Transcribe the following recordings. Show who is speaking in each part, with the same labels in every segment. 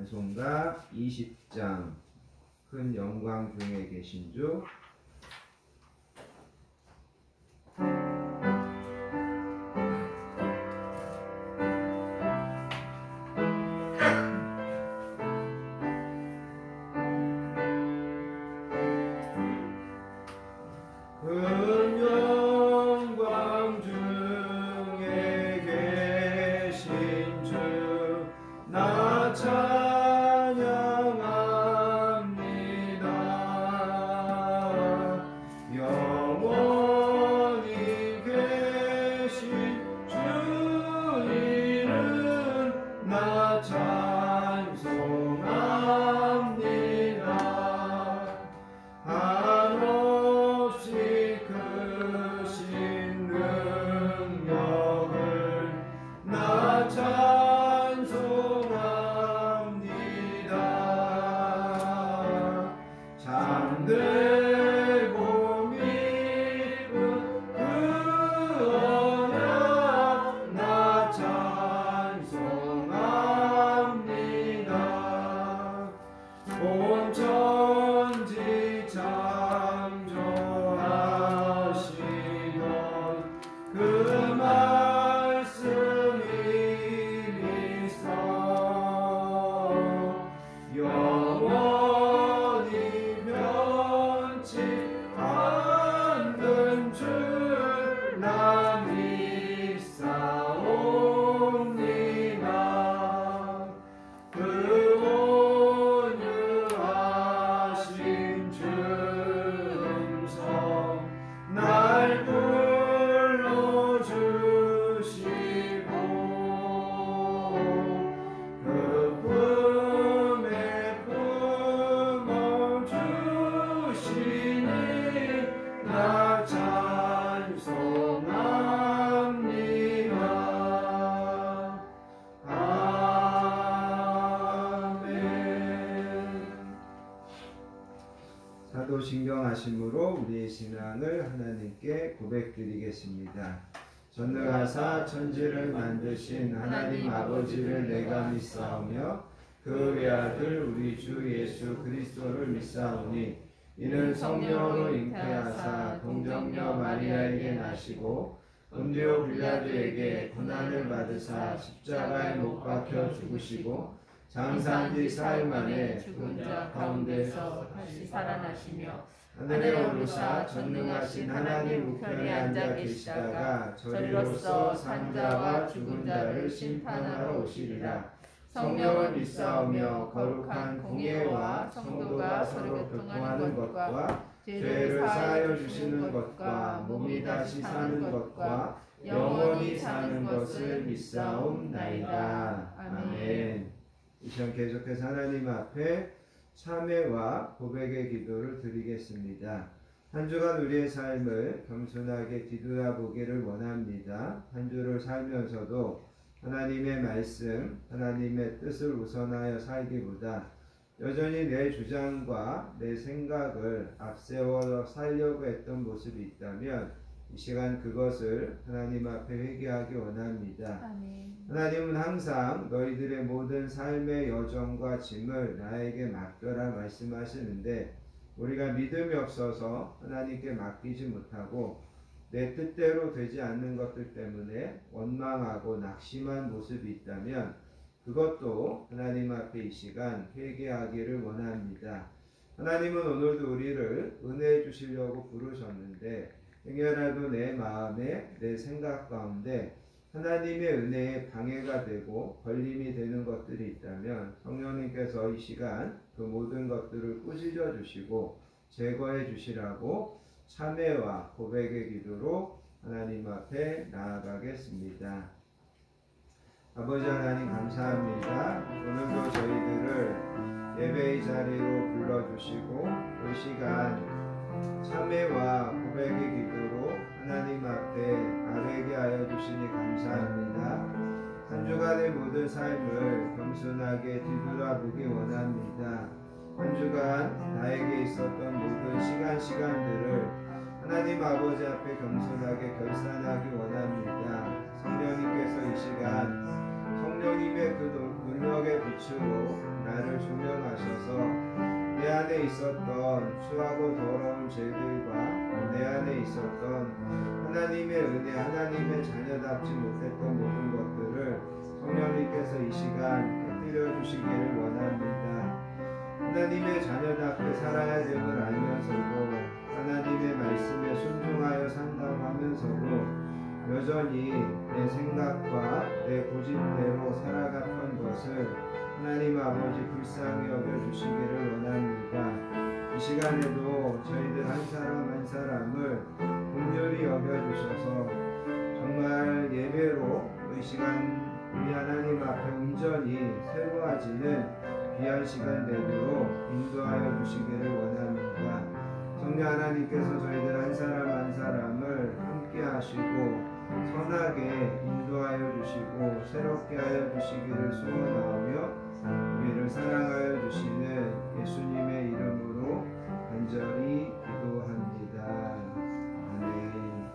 Speaker 1: 찬송가 20장 큰 영광 중에 계신 주. 사도신경하심으로 우리의 신앙을 하나님께 고백드리겠습니다. 전능하사 천지를 만드신 하나님 아버지를 내가 믿사오며 그 외아들 우리 주 예수 그리스도를 믿사오니 이는 성령으로 잉태하사 동정녀 마리아에게 나시고 본디오 빌라도에게 고난을 받으사 십자가에 못 박혀 죽으시고 장사한 지 사흘 만에
Speaker 2: 죽은 자 가운데서 다시 살아나시며
Speaker 1: 하늘에 오르사 전능하신 하나님 우편에 앉아 계시다가 저리로서 산자와 죽은 자를 심판하러 오시리라. 성령을 믿사오며 거룩한 공예와 성도가 서로 교통하는 것과 죄를 사하여 주시는 것과 몸이 다시 사는 것과 영원히 사는 것을 믿사옵나이다. 아멘. 이 시간 계속해서 하나님 앞에 참회와 고백의 기도를 드리겠습니다. 한 주간 우리의 삶을 겸손하게 뒤돌아보기를 원합니다. 한 주를 살면서도 하나님의 말씀, 하나님의 뜻을 우선하여 살기보다 여전히 내 주장과 내 생각을 앞세워 살려고 했던 모습이 있다면 이 시간 그것을 하나님 앞에 회개하기 원합니다.
Speaker 2: 아멘.
Speaker 1: 하나님은 항상 너희들의 모든 삶의 여정과 짐을 나에게 맡겨라 말씀하시는데 우리가 믿음이 없어서 하나님께 맡기지 못하고 내 뜻대로 되지 않는 것들 때문에 원망하고 낙심한 모습이 있다면 그것도 하나님 앞에 이 시간 회개하기를 원합니다. 하나님은 오늘도 우리를 은혜해 주시려고 부르셨는데 행여라도 내 마음에 내 생각 가운데 하나님의 은혜에 방해가 되고 걸림이 되는 것들이 있다면 성령님께서 이 시간 그 모든 것들을 꾸짖어 주시고 제거해 주시라고 참회와 고백의 기도로 하나님 앞에 나아가겠습니다. 아버지 하나님 감사합니다. 오늘도 저희들을 예배의 자리로 불러주시고 이 시간 참회와 고백의 기도로 하나님 앞에 아뢰게 하여 주시니 감사합니다. 한 주간의 모든 삶을 겸손하게 뒤돌아보기 원합니다. 한 주간 나에게 있었던 모든 시간들을 하나님 아버지 앞에 겸손하게 결산하기 원합니다. 성령님께서 이 시간 성령님의 그 능력의 빛으로 나를 안에 있었던 수하고 더러운 죄들과 내 안에 있었던 하나님의 은혜, 하나님의 자녀답지 못했던 모든 것들을 성령님께서 이 시간 깨뜨려 주시기를 원합니다. 하나님의 자녀답게 살아야 됨을 알면서도 하나님의 말씀에 순종하여 산다고 하면서도 여전히 내 생각과 내 고집대로 살아갔던 것을 하나님 아버지 불쌍히 여겨주시기를 원합니다. 이 시간에도 저희들 한 사람 한 사람을 긍휼히 여겨주셔서 정말 예배로 이 시간 우리 하나님 앞에 온전히 새로워지는 귀한 시간 되도록 인도하여 주시기를 원합니다. 성령 하나님께서 저희들 한 사람 한 사람을 함께 하시고 선하게 인도하여 주시고 새롭게 하여 주시기를 소원하며 우리를 사랑하여 주시는 예수님의 이름으로 간절히 기도합니다. 아멘.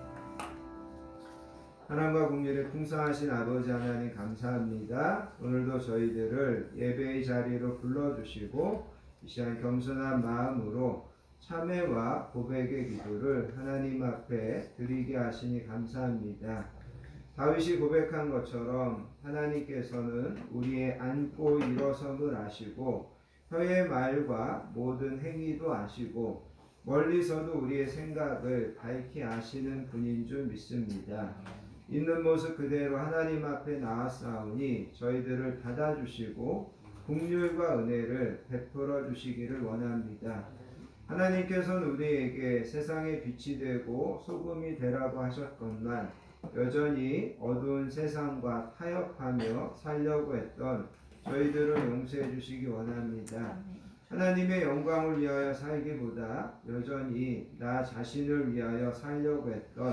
Speaker 1: 사랑과 긍휼에 풍성하신 아버지 하나님 감사합니다. 오늘도 저희들을 예배의 자리로 불러주시고 이 시간 겸손한 마음으로 참회와 고백의 기도를 하나님 앞에 드리게 하시니 감사합니다. 다윗이 고백한 것처럼 하나님께서는 우리의 앉고 일어섬을 아시고 혀의 말과 모든 행위도 아시고 멀리서도 우리의 생각을 밝히 아시는 분인 줄 믿습니다. 있는 모습 그대로 하나님 앞에 나아싸우니 저희들을 받아주시고 긍휼과 은혜를 베풀어 주시기를 원합니다. 하나님께서는 우리에게 세상의 빛이 되고 소금이 되라고 하셨건만 여전히 어두운 세상과 타협하며 살려고 했던 저희들을 용서해 주시기 원합니다. 하나님의 영광을 위하여 살기보다 여전히 나 자신을 위하여 살려고 했던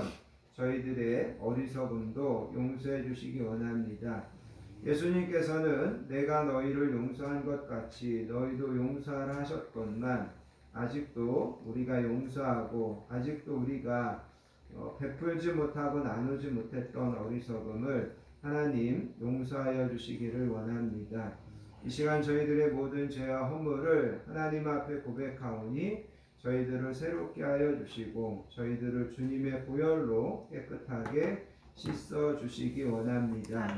Speaker 1: 저희들의 어리석음도 용서해 주시기 원합니다. 예수님께서는 내가 너희를 용서한 것 같이 너희도 용서하라 하셨건만 아직도 우리가 용서하고 아직도 우리가 베풀지 못하고 나누지 못했던 어리석음을 하나님 용서하여 주시기를 원합니다. 이 시간 저희들의 모든 죄와 허물을 하나님 앞에 고백하오니 저희들을 새롭게 하여 주시고 저희들을 주님의 보혈로 깨끗하게 씻어 주시기 원합니다.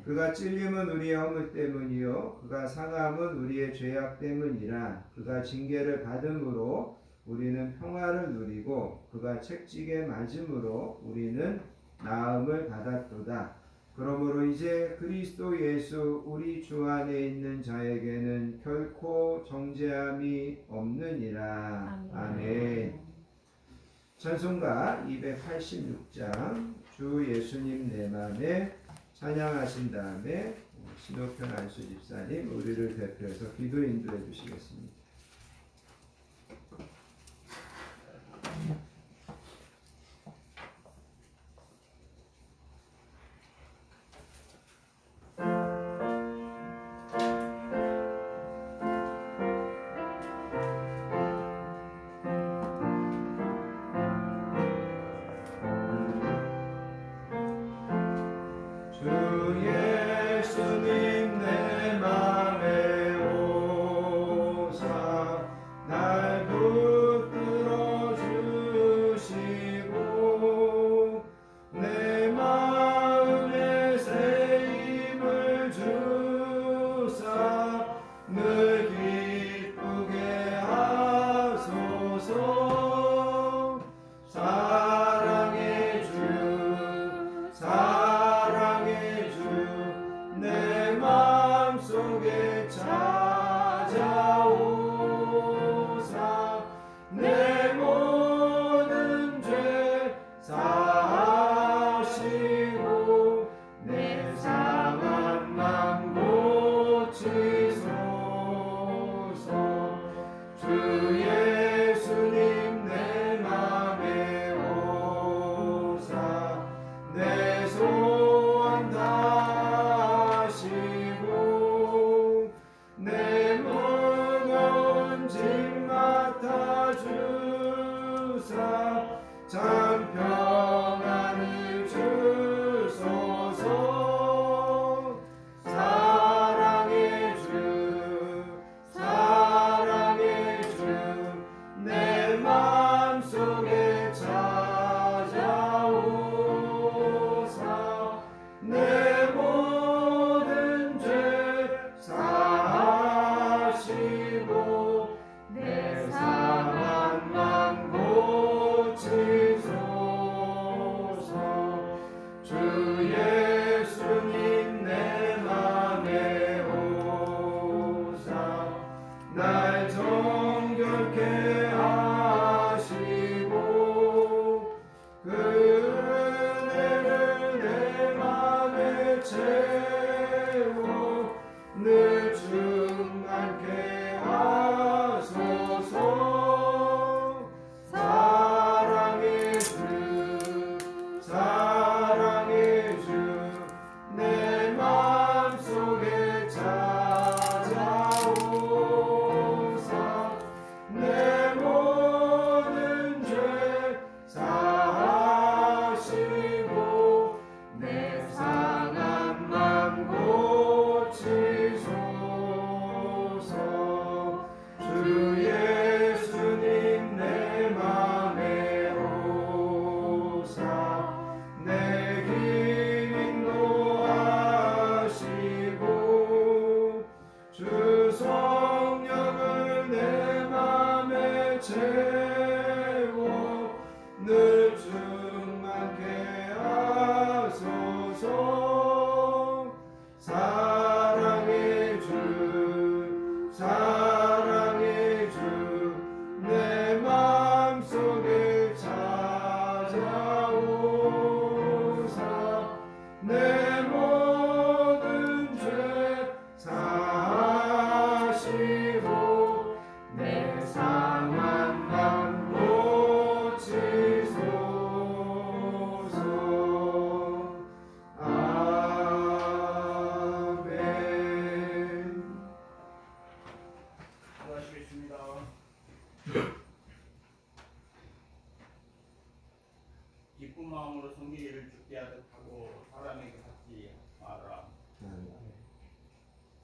Speaker 1: 그가 찔림은 우리의 허물 때문이요 그가 상함은 우리의 죄악 때문이라. 그가 징계를 받음으로 우리는 평화를 누리고 그가 채찍에 맞음으로 우리는 나음을 받았도다. 그러므로 이제 그리스도 예수 우리 주 안에 있는 자에게는 결코 정죄함이 없느니라. 아멘. 찬송가 286장 주 예수님 내 맘에 찬양하신 다음에 신호편 안수 집사님 우리를 대표해서 기도 인도해 주시겠습니다. 주 예수님 내 맘에 오사 내 모든 죄 사시고 내 상한 맘 고치소서. 아멘.
Speaker 3: 수고하시겠습니다. 기쁜 마음으로 섬기기를 주께 하듯 하고 사람에게 받지 마라.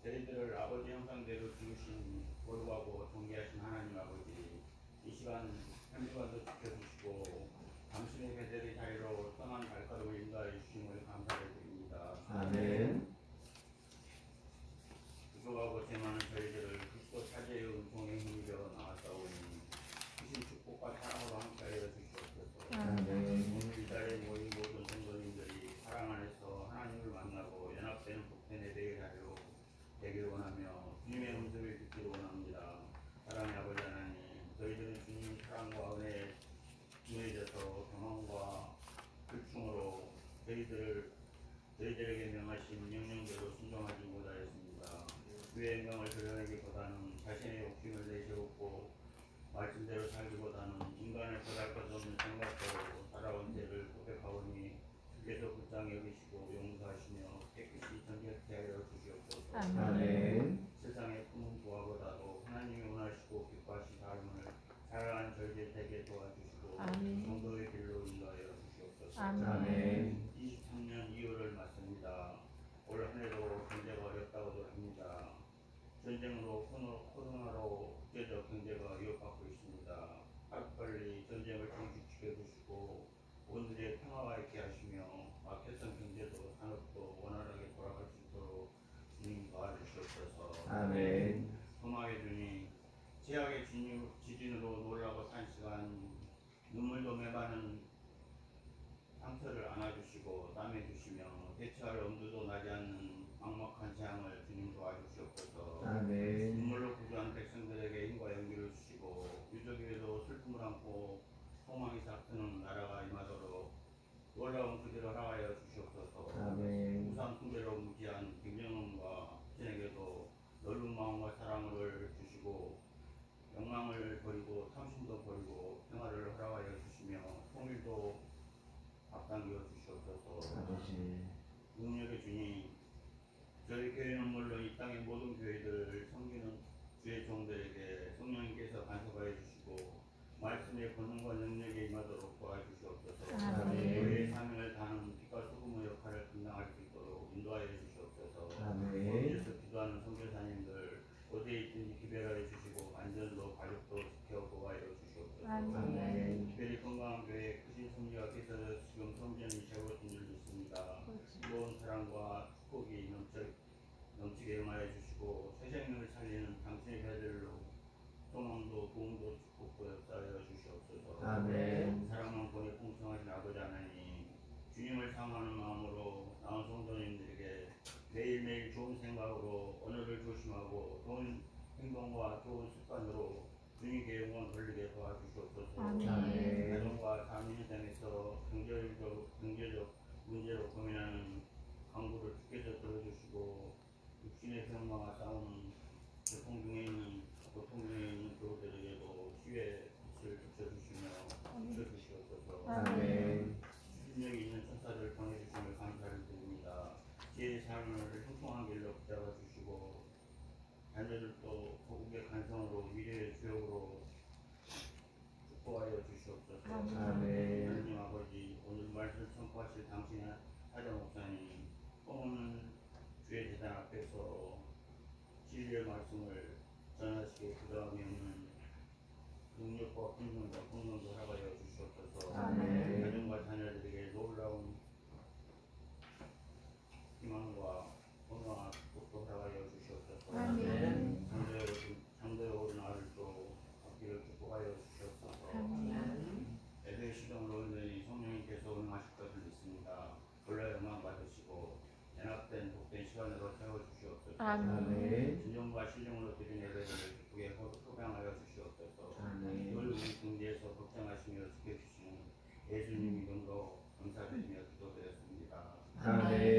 Speaker 3: 저희들을 아버지 형상대로 지으신 거룩하고 존귀하신 하나님 아버지, 이 시간 한 주간도 지켜주시고 당신의 배들의 자리로 떠난 발걸음을 인도하여 주심을 감사를 드립니다.
Speaker 1: 아멘.
Speaker 3: 부족하고 죄많은 저희들을 그리스도 차지의 은총에 힘입어 나왔사오니 주신 축복과 사랑으로 함께하여 주시옵소서.
Speaker 1: 아멘.
Speaker 3: 오늘 이 자리에 모인 모든 성도님들이 사랑 안에서 하나님을 만나고 연합되는 복된 예배의 자리로 되기를 원하며 주님의 음성을 듣기를 원합니다. 사랑의 아버지 하나님, 저희들은 주님의 사랑과 은혜에 주해져서 경험과 불충으로 저희들에게 명하신 명령대로 순종하지 못하였습니다. 주의 명을 드러내기보다는 자신의 욕심을 내세우고 말씀대로 살기보다는 인간을 보잘것 없는 생각으로 살아온 죄를 고백하오니 주께서 불쌍히 여기시고 용서하시며 깨끗이 정결케 하여 주시옵소서.
Speaker 1: 아멘.
Speaker 3: 세상의 품은 부하보다도 하나님이 원하시고 기뻐하신 삶을 살아가는 저희들 되게 도와주시고
Speaker 2: 아멘.
Speaker 3: 정도의 길로 인도하여 주시옵소서.
Speaker 1: 아멘.
Speaker 3: 23년 2월을 맞습니다. 올 한 해도 경제가 어렵다고도 합니다. 전쟁으로 코로나로 국제적 경제가 위협받고 있습니다. 하루빨리 전쟁을 종식시켜 주시고 오늘의 평화가 있게 하시며 막혔던 경제도 산업도 원활하게 돌아갈 수 있도록 주님 도와주시옵소서.
Speaker 1: 아멘.
Speaker 3: 소망의 주님, 제약의 지진으로 놀라고 산 시간 눈물도 메마는 상처를 안아주시고 남해주시며 대처할 엄두도 나지 않는 막막한 재앙을 주님 도와주시옵소서.
Speaker 1: 아멘.
Speaker 3: 눈물로 구조한 백성들에게 힘과 용기를 주시고 유족에게도 슬픔을 안고 소망이 싹트는 나라가 임하도록 놀라운 그대로 하여 주시옵소서.
Speaker 1: 아멘.
Speaker 3: 우상 숭배로 무지한 김정은과 신에게도 넓은 마음과 사랑을 주시고 욕망을 버리고 탐심도 버리고 평화를 허락하여 주시며 통일도 앞당겨 주시옵소서.
Speaker 1: 아버지.
Speaker 3: 능력의 주님, 저희 교회는 물론 이 땅의 모든 교회들을 섬기는 주의 종들에게 성령님께서 간섭하여 주시고 말씀의 권능과 능력에 임하도록 도와주시옵소서.
Speaker 2: 아멘.
Speaker 3: 교회의 사명을 다하는 빛과 소금의 역할을 감당할 수 있도록 인도하여 주시옵소서.
Speaker 1: 아멘.
Speaker 3: 어디에서 기도하는 선교사님들 어디에 있든지 기별하여 주시고 안전도 가족도 지켜 보호하여 주시옵소서.
Speaker 2: 아멘.
Speaker 3: 특별히 건강한 교회 크신 섭리가께서 지금 성전이 세워진 줄 믿습니다. 뜨거운 사랑과 축복이 넘치게 응하여 주시고 새 생명을 살리는 당신의 배들로 소망도 도움도 축복도 역사하여 주시옵소서.
Speaker 1: 아멘.
Speaker 3: 사랑만 보내 풍성하신 아버지 하나님, 주님을 사모하는 마음으로 나온 성도님들에게 매일매일 좋은 생각으로 언어를 조심하고 좋은 행동과 좋은 습관으로 주님께 영광 돌리게 도와주시옵소서.
Speaker 2: 아멘.
Speaker 3: 가정과 삶 현장에서 경제적 문제로 고민하는 강구를 주께서 들어주시고 육신의 병마와 싸우는 고통 중에 있는 교우들에게도 희의 빛을 비춰주시며 비춰주시옵소서.
Speaker 1: 아멘.
Speaker 3: 추진력이 있는 천사들을 보내주시며 감사를 드립니다. 제 삶을 형통한 길로 붙잡아 주시고 자녀들도 고국의 간성으로 미래의 주역으로 축복하여 주시옵소서.
Speaker 1: 아멘.
Speaker 3: 하나님 아버지, 오늘 말씀 선포하실 당신의 사자 목사님 꿈없는 주의 대단 앞에서 진리의 말씀을 전하시게 부담이 없는 능력과 분명과 공명도 허락하여 주시옵소서.
Speaker 1: 아멘.
Speaker 3: 가정과 자녀들에게 놀라운 희망과 건강한 축복도 허락하여 주시옵소서.
Speaker 2: 아멘.
Speaker 3: 장대에 오른 아들도 앞길을 축복하여 주시옵소서. 애도의 시동으로 온전히 성령님께서 응하실 것을 믿습니다. 본래 영광 받으시고 연합된 복된 시간으로 세워주시옵소서.
Speaker 2: 아멘.
Speaker 3: 진정과 신령으로 드린 예배를 기쁘게 소명하여 주시옵소서.
Speaker 1: 아멘.
Speaker 3: 이걸 우리 등지에서 걱정하시며 지켜주시는 예수님 이름으로 감사드리며 기도드렸습니다.
Speaker 1: 아멘.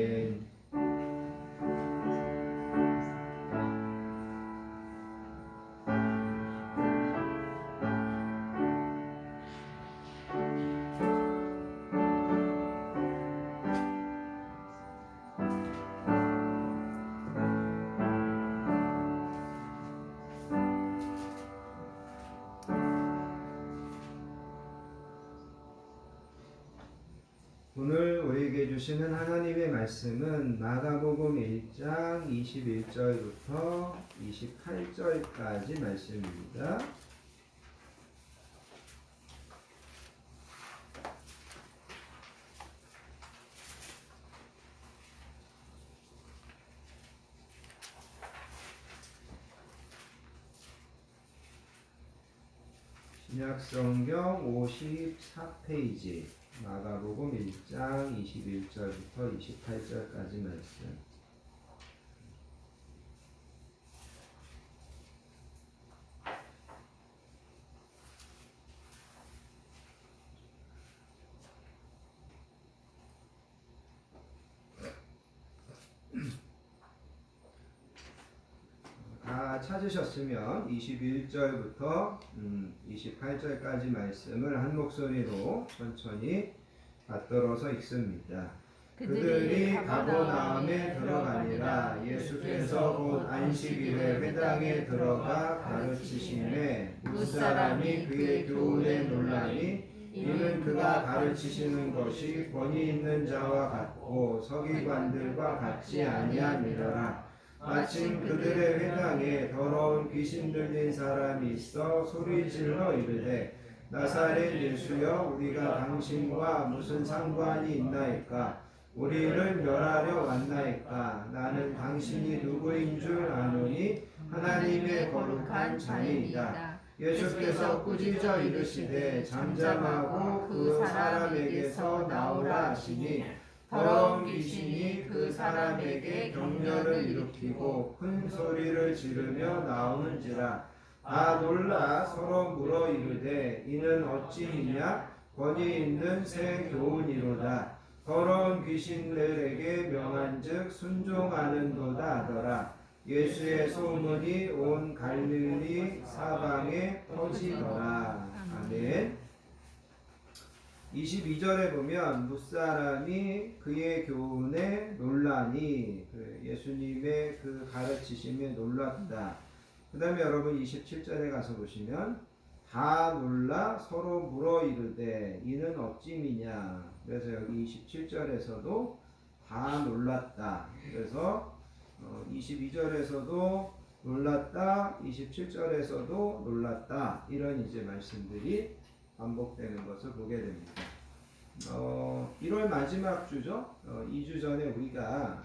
Speaker 1: 주시는 하나님의 말씀은 마가복음 1장 21절부터 28절까지 말씀입니다. 신약성경 54페이지 마가복음 1장 21절부터 28절까지 말씀. 다 찾으셨으면 21절부터 28절까지 말씀을 한 목소리로 천천히 받들어서 읽습니다. 그들이 가버나움에 들어가니라. 예수께서 곧 안식일에 회당에 들어가 가르치시매 무사람이 그의 교훈에 놀라니 이는 그가 가르치시는 것이 권위 있는 자와 같고 서기관들과 같지 아니함이라. 마침 그들의 회당에 더러운 귀신 들린 사람이 있어 소리질러 이르되 나사렛 예수여 우리가 당신과 무슨 상관이 있나이까? 우리를 멸하려 왔나이까? 나는 당신이 누구인 줄 아노니 하나님의 거룩한 자니이다. 예수께서 꾸짖어 이르시되 잠잠하고 그 사람에게서 나오라 하시니 더러운 귀신이 그 사람에게 격려를 일으키고 큰 소리를 지르며 나오는지라. 다 놀라 서로 물어 이르되 이는 어찌이냐? 권위 있는 새 교훈이로다. 더러운 귀신들에게 명한즉 순종하는도다 하더라. 예수의 소문이 온 갈릴리 사방에 퍼지더라. 아멘. 22절에 보면 무사람이 그의 교훈에 놀라니 예수님의 그 가르치심에 놀랐다. 그 다음에 여러분 27절에 가서 보시면 다 놀라 서로 물어 이르되 이는 어찌미냐. 그래서 여기 27절에서도 다 놀랐다. 그래서 22절에서도 놀랐다, 27절에서도 놀랐다. 이런 이제 말씀들이 반복되는 것을 보게 됩니다. 1월 마지막 주죠. 2주 전에 우리가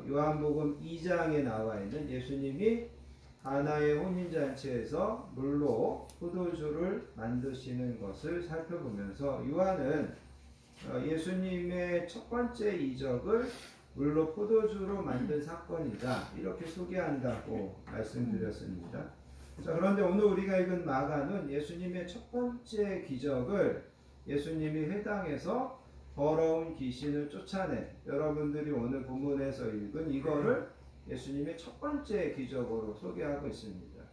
Speaker 1: 요한복음 2장에 나와 있는 예수님이 가나의 혼인잔치에서 물로 포도주를 만드시는 것을 살펴보면서 요한은 예수님의 첫 번째 이적을 물로 포도주로 만든 사건이다 이렇게 소개한다고 말씀드렸습니다. 자, 그런데 오늘 우리가 읽은 마가는 예수님의 첫 번째 기적을 예수님이 회당에서 더러운 귀신을 쫓아내 여러분들이 오늘 본문에서 읽은 이거를 예수님의 첫 번째 기적으로 소개하고 있습니다.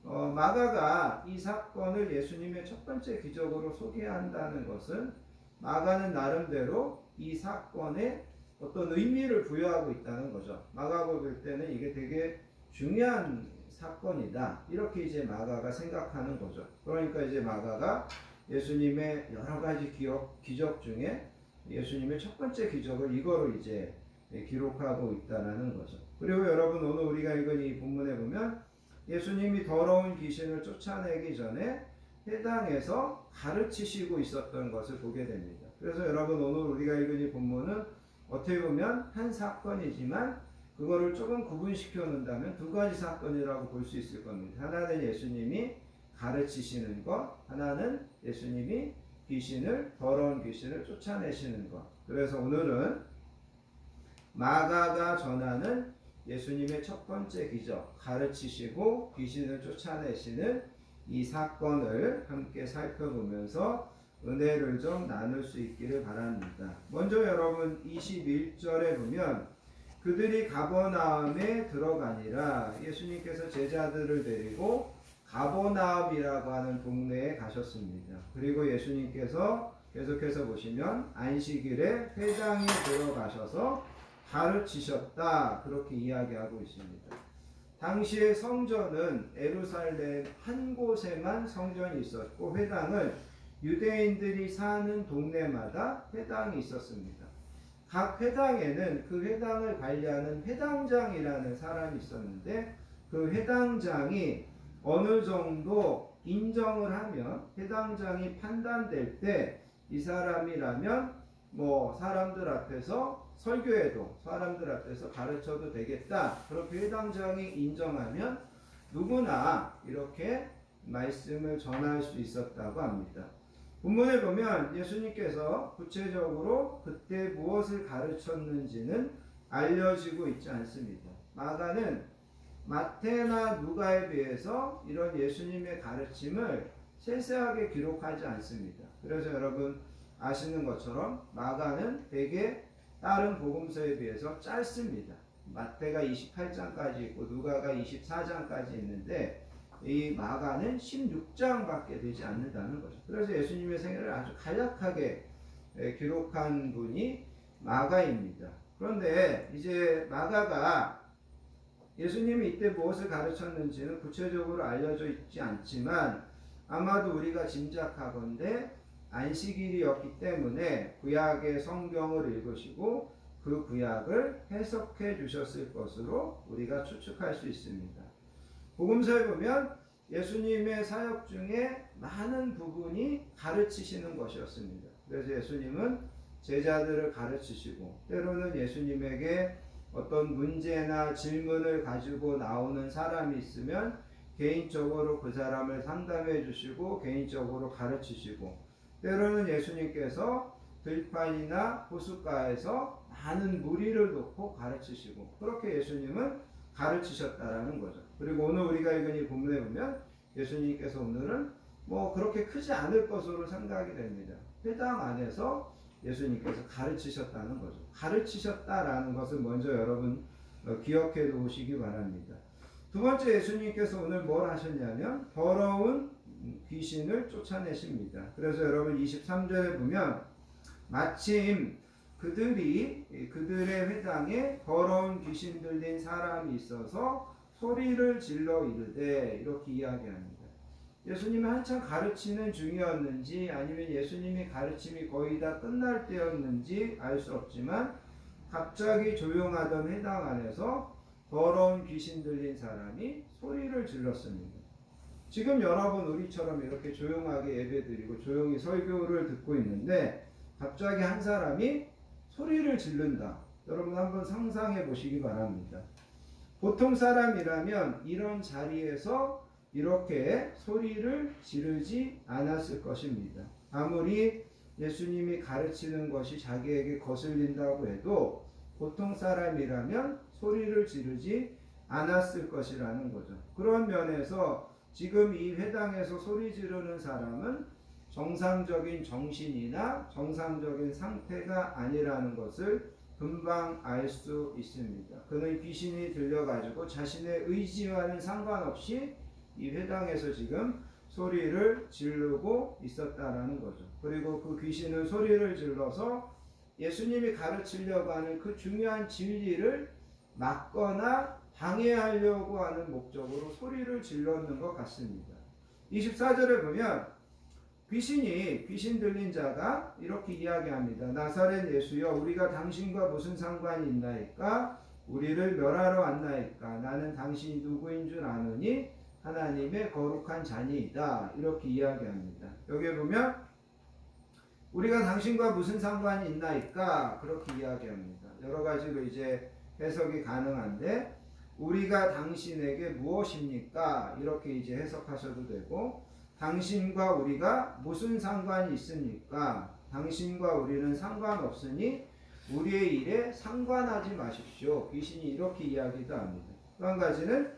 Speaker 1: 마가가 이 사건을 예수님의 첫 번째 기적으로 소개한다는 것은 마가는 나름대로 이 사건에 어떤 의미를 부여하고 있다는 거죠. 마가가 볼 때는 이게 되게 중요한 사건이다. 이렇게 이제 마가가 생각하는 거죠. 그러니까 이제 마가가 예수님의 여러 가지 기적 중에 예수님의 첫 번째 기적을 이거로 이제 기록하고 있다는 거죠. 그리고 여러분 오늘 우리가 읽은 이 본문에 보면 예수님이 더러운 귀신을 쫓아내기 전에 회당에서 가르치시고 있었던 것을 보게 됩니다. 그래서 여러분 오늘 우리가 읽은 이 본문은 어떻게 보면 한 사건이지만 그거를 조금 구분시켜 놓는다면 두 가지 사건이라고 볼 수 있을 겁니다. 하나는 예수님이 가르치시는 것, 하나는 예수님이 더러운 귀신을 쫓아내시는 것. 그래서 오늘은 마가가 전하는 예수님의 첫 번째 기적, 가르치시고 귀신을 쫓아내시는 이 사건을 함께 살펴보면서 은혜를 좀 나눌 수 있기를 바랍니다. 먼저 여러분 21절에 보면 그들이 가버나움에 들어가니라. 예수님께서 제자들을 데리고 가버나움이라고 하는 동네에 가셨습니다. 그리고 예수님께서 계속해서 보시면 안식일에 회당에 들어가셔서 가르치셨다. 그렇게 이야기하고 있습니다. 당시의 성전은 예루살렘 한 곳에만 성전이 있었고 회당은 유대인들이 사는 동네마다 회당이 있었습니다. 각 회당에는 그 회당을 관리하는 회당장이라는 사람이 있었는데 그 회당장이 어느 정도 인정을 하면 회당장이 판단될 때 이 사람이라면 뭐 사람들 앞에서 설교해도 사람들 앞에서 가르쳐도 되겠다. 그렇게 회당장이 인정하면 누구나 이렇게 말씀을 전할 수 있었다고 합니다. 본문에 보면 예수님께서 구체적으로 그때 무엇을 가르쳤는지는 알려지고 있지 않습니다. 마가는 마태나 누가에 비해서 이런 예수님의 가르침을 세세하게 기록하지 않습니다. 그래서 여러분 아시는 것처럼 마가는 대개 다른 복음서에 비해서 짧습니다. 마태가 28장까지 있고 누가가 24장까지 있는데 이 마가는 16장밖에 되지 않는다는 거죠. 그래서 예수님의 생애를 아주 간략하게 기록한 분이 마가입니다. 그런데 이제 마가가 예수님이 이때 무엇을 가르쳤는지는 구체적으로 알려져 있지 않지만 아마도 우리가 짐작하건대 안식일이었기 때문에 구약의 성경을 읽으시고 그 구약을 해석해 주셨을 것으로 우리가 추측할 수 있습니다. 복음서에 보면 예수님의 사역 중에 많은 부분이 가르치시는 것이었습니다. 그래서 예수님은 제자들을 가르치시고 때로는 예수님에게 어떤 문제나 질문을 가지고 나오는 사람이 있으면 개인적으로 그 사람을 상담해 주시고 개인적으로 가르치시고 때로는 예수님께서 들판이나 호숫가에서 많은 무리를 놓고 가르치시고 그렇게 예수님은 가르치셨다라는 거죠. 그리고 오늘 우리가 읽은 이 본문에 보면 예수님께서 오늘은 뭐 그렇게 크지 않을 것으로 생각이 됩니다. 회당 안에서 예수님께서 가르치셨다는 거죠. 가르치셨다라는 것을 먼저 여러분 기억해 놓으시기 바랍니다. 두 번째 예수님께서 오늘 뭘 하셨냐면 더러운 귀신을 쫓아내십니다. 그래서 여러분 23절에 보면 마침 그들의 회당에 더러운 귀신 들린 사람이 있어서 소리를 질러 이르되 이렇게 이야기합니다. 예수님이 한참 가르치는 중이었는지 아니면 예수님이 가르침이 거의 다 끝날 때였는지 알 수 없지만 갑자기 조용하던 회당 안에서 더러운 귀신 들린 사람이 소리를 질렀습니다. 지금 여러분 우리처럼 이렇게 조용하게 예배드리고 조용히 설교를 듣고 있는데 갑자기 한 사람이 소리를 지른다. 여러분 한번 상상해 보시기 바랍니다. 보통 사람이라면 이런 자리에서 이렇게 소리를 지르지 않았을 것입니다. 아무리 예수님이 가르치는 것이 자기에게 거슬린다고 해도 보통 사람이라면 소리를 지르지 않았을 것이라는 거죠. 그런 면에서 지금 이 회당에서 소리 지르는 사람은 정상적인 정신이나 정상적인 상태가 아니라는 것을 금방 알 수 있습니다. 그는 귀신이 들려가지고 자신의 의지와는 상관없이 이 회당에서 지금 소리를 지르고 있었다라는 거죠. 그리고 그 귀신은 소리를 질러서 예수님이 가르치려고 하는 그 중요한 진리를 막거나 방해하려고 하는 목적으로 소리를 질렀는 것 같습니다. 24절에 보면 귀신 들린 자가 이렇게 이야기합니다. 나사렛 예수여 우리가 당신과 무슨 상관이 있나이까? 우리를 멸하러 왔나이까? 나는 당신이 누구인 줄 아느니 하나님의 거룩한 자니이다. 이렇게 이야기합니다. 여기에 보면 우리가 당신과 무슨 상관이 있나이까? 그렇게 이야기합니다. 여러 가지로 이제 해석이 가능한데 우리가 당신에게 무엇입니까? 이렇게 이제 해석하셔도 되고 당신과 우리가 무슨 상관이 있습니까? 당신과 우리는 상관없으니 우리의 일에 상관하지 마십시오. 귀신이 이렇게 이야기도 합니다. 또 한 가지는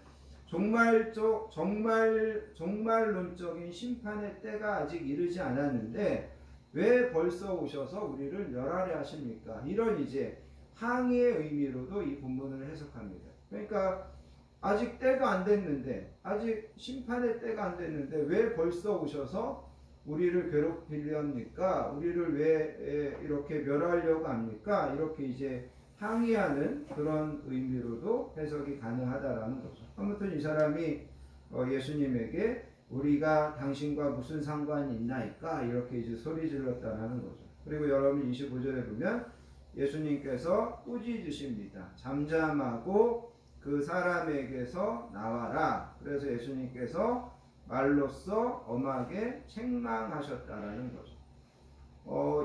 Speaker 1: 종말론적인 심판의 때가 아직 이르지 않았는데 왜 벌써 오셔서 우리를 멸하려 하십니까? 이런 이제 항의의 의미로도 이 본문을 해석합니다. 그러니까 아직 때가 안 됐는데 아직 심판의 때가 안 됐는데 왜 벌써 오셔서 우리를 괴롭히려 합니까? 우리를 왜 이렇게 멸하려고 합니까? 이렇게 이제 항의하는 그런 의미로도 해석이 가능하다라는 거죠. 아무튼 이 사람이 예수님에게 우리가 당신과 무슨 상관이 있나이까? 이렇게 이제 소리 질렀다라는 거죠. 그리고 여러분 25절에 보면 예수님께서 꾸짖으십니다. 잠잠하고 그 사람에게서 나와라. 그래서 예수님께서 말로써 엄하게 책망하셨다라는 거죠.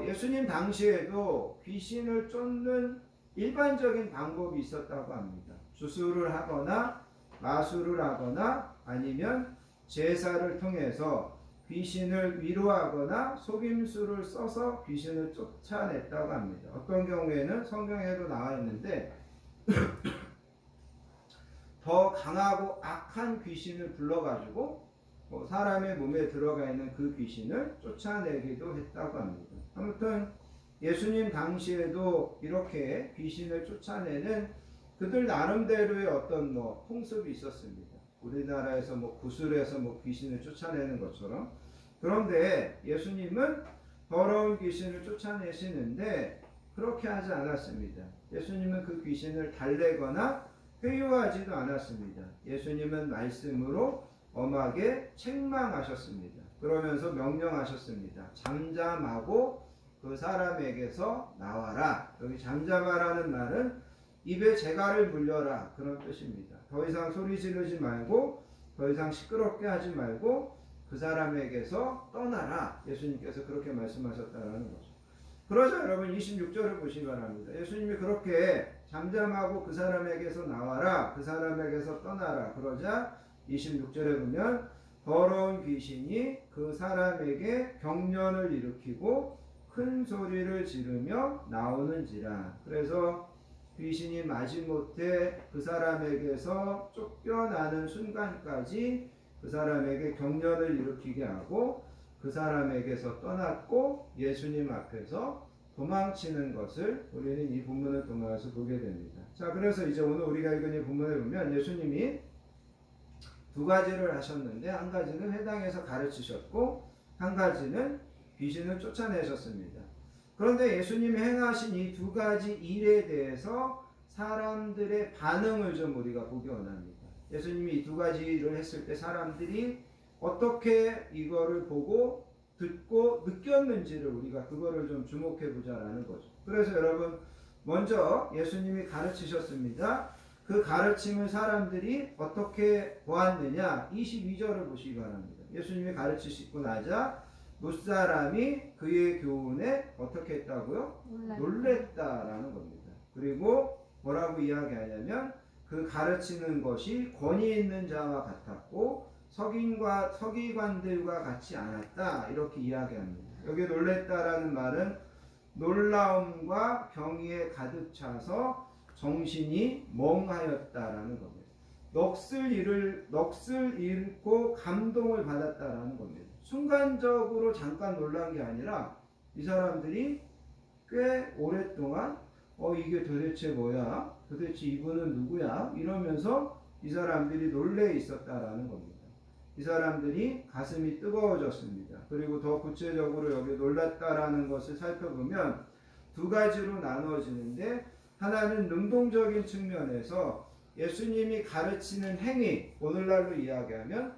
Speaker 1: 예수님 당시에도 귀신을 쫓는 일반적인 방법이 있었다고 합니다. 주술을 하거나 마술을 하거나 아니면 제사를 통해서 귀신을 위로하거나 속임수를 써서 귀신을 쫓아냈다고 합니다. 어떤 경우에는 성경에도 나와 있는데 더 강하고 악한 귀신을 불러가지고 사람의 몸에 들어가 있는 그 귀신을 쫓아내기도 했다고 합니다. 아무튼 예수님 당시에도 이렇게 귀신을 쫓아내는 그들 나름대로의 어떤 풍습이 있었습니다. 우리나라에서 구슬에서 귀신을 쫓아내는 것처럼. 그런데 예수님은 더러운 귀신을 쫓아내시는데 그렇게 하지 않았습니다. 예수님은 그 귀신을 달래거나 회유하지도 않았습니다. 예수님은 말씀으로 엄하게 책망하셨습니다. 그러면서 명령하셨습니다. 잠잠하고 그 사람에게서 나와라. 여기 잠잠하라는 말은 입에 재갈을 물려라 그런 뜻입니다. 더 이상 소리 지르지 말고 더 이상 시끄럽게 하지 말고 그 사람에게서 떠나라. 예수님께서 그렇게 말씀하셨다는 거죠. 그러자 여러분 26절을 보시기 바랍니다. 예수님이 그렇게 잠잠하고 그 사람에게서 나와라. 그 사람에게서 떠나라. 그러자 26절에 보면 더러운 귀신이 그 사람에게 경련을 일으키고 큰 소리를 지르며 나오는지라. 그래서 귀신이 마지못해 그 사람에게서 쫓겨나는 순간까지 그 사람에게 경련을 일으키게 하고 그 사람에게서 떠났고 예수님 앞에서 도망치는 것을 우리는 이 본문을 통해서 보게 됩니다. 자, 그래서 이제 오늘 우리가 읽은 이 본문에 보면 예수님이 두 가지를 하셨는데 한 가지는 회당에서 가르치셨고 한 가지는 귀신을 쫓아내셨습니다. 그런데 예수님이 행하신 이 두 가지 일에 대해서 사람들의 반응을 좀 우리가 보기 원합니다. 예수님이 이 두 가지 일을 했을 때 사람들이 어떻게 이거를 보고 듣고 느꼈는지를 우리가 그거를 좀 주목해 보자라는 거죠. 그래서 여러분 먼저 예수님이 가르치셨습니다. 그 가르침을 사람들이 어떻게 보았느냐 22절을 보시기 바랍니다. 예수님이 가르치시고 나자 무사람이 그의 교훈에 어떻게 했다고요? 놀랬다라는 겁니다. 그리고 뭐라고 이야기하냐면 그 가르치는 것이 권위 있는 자와 같았고 서기관들과 같지 않았다 이렇게 이야기합니다. 여기 놀랬다라는 말은 놀라움과 경의에 가득 차서 정신이 멍하였다라는 겁니다. 넋을 잃고 감동을 받았다라는 겁니다. 순간적으로 잠깐 놀란 게 아니라 이 사람들이 꽤 오랫동안 이게 도대체 뭐야? 도대체 이분은 누구야? 이러면서 이 사람들이 놀래 있었다라는 겁니다. 이 사람들이 가슴이 뜨거워졌습니다. 그리고 더 구체적으로 여기 놀랐다라는 것을 살펴보면 두 가지로 나눠지는데 하나는 능동적인 측면에서 예수님이 가르치는 행위, 오늘날로 이야기하면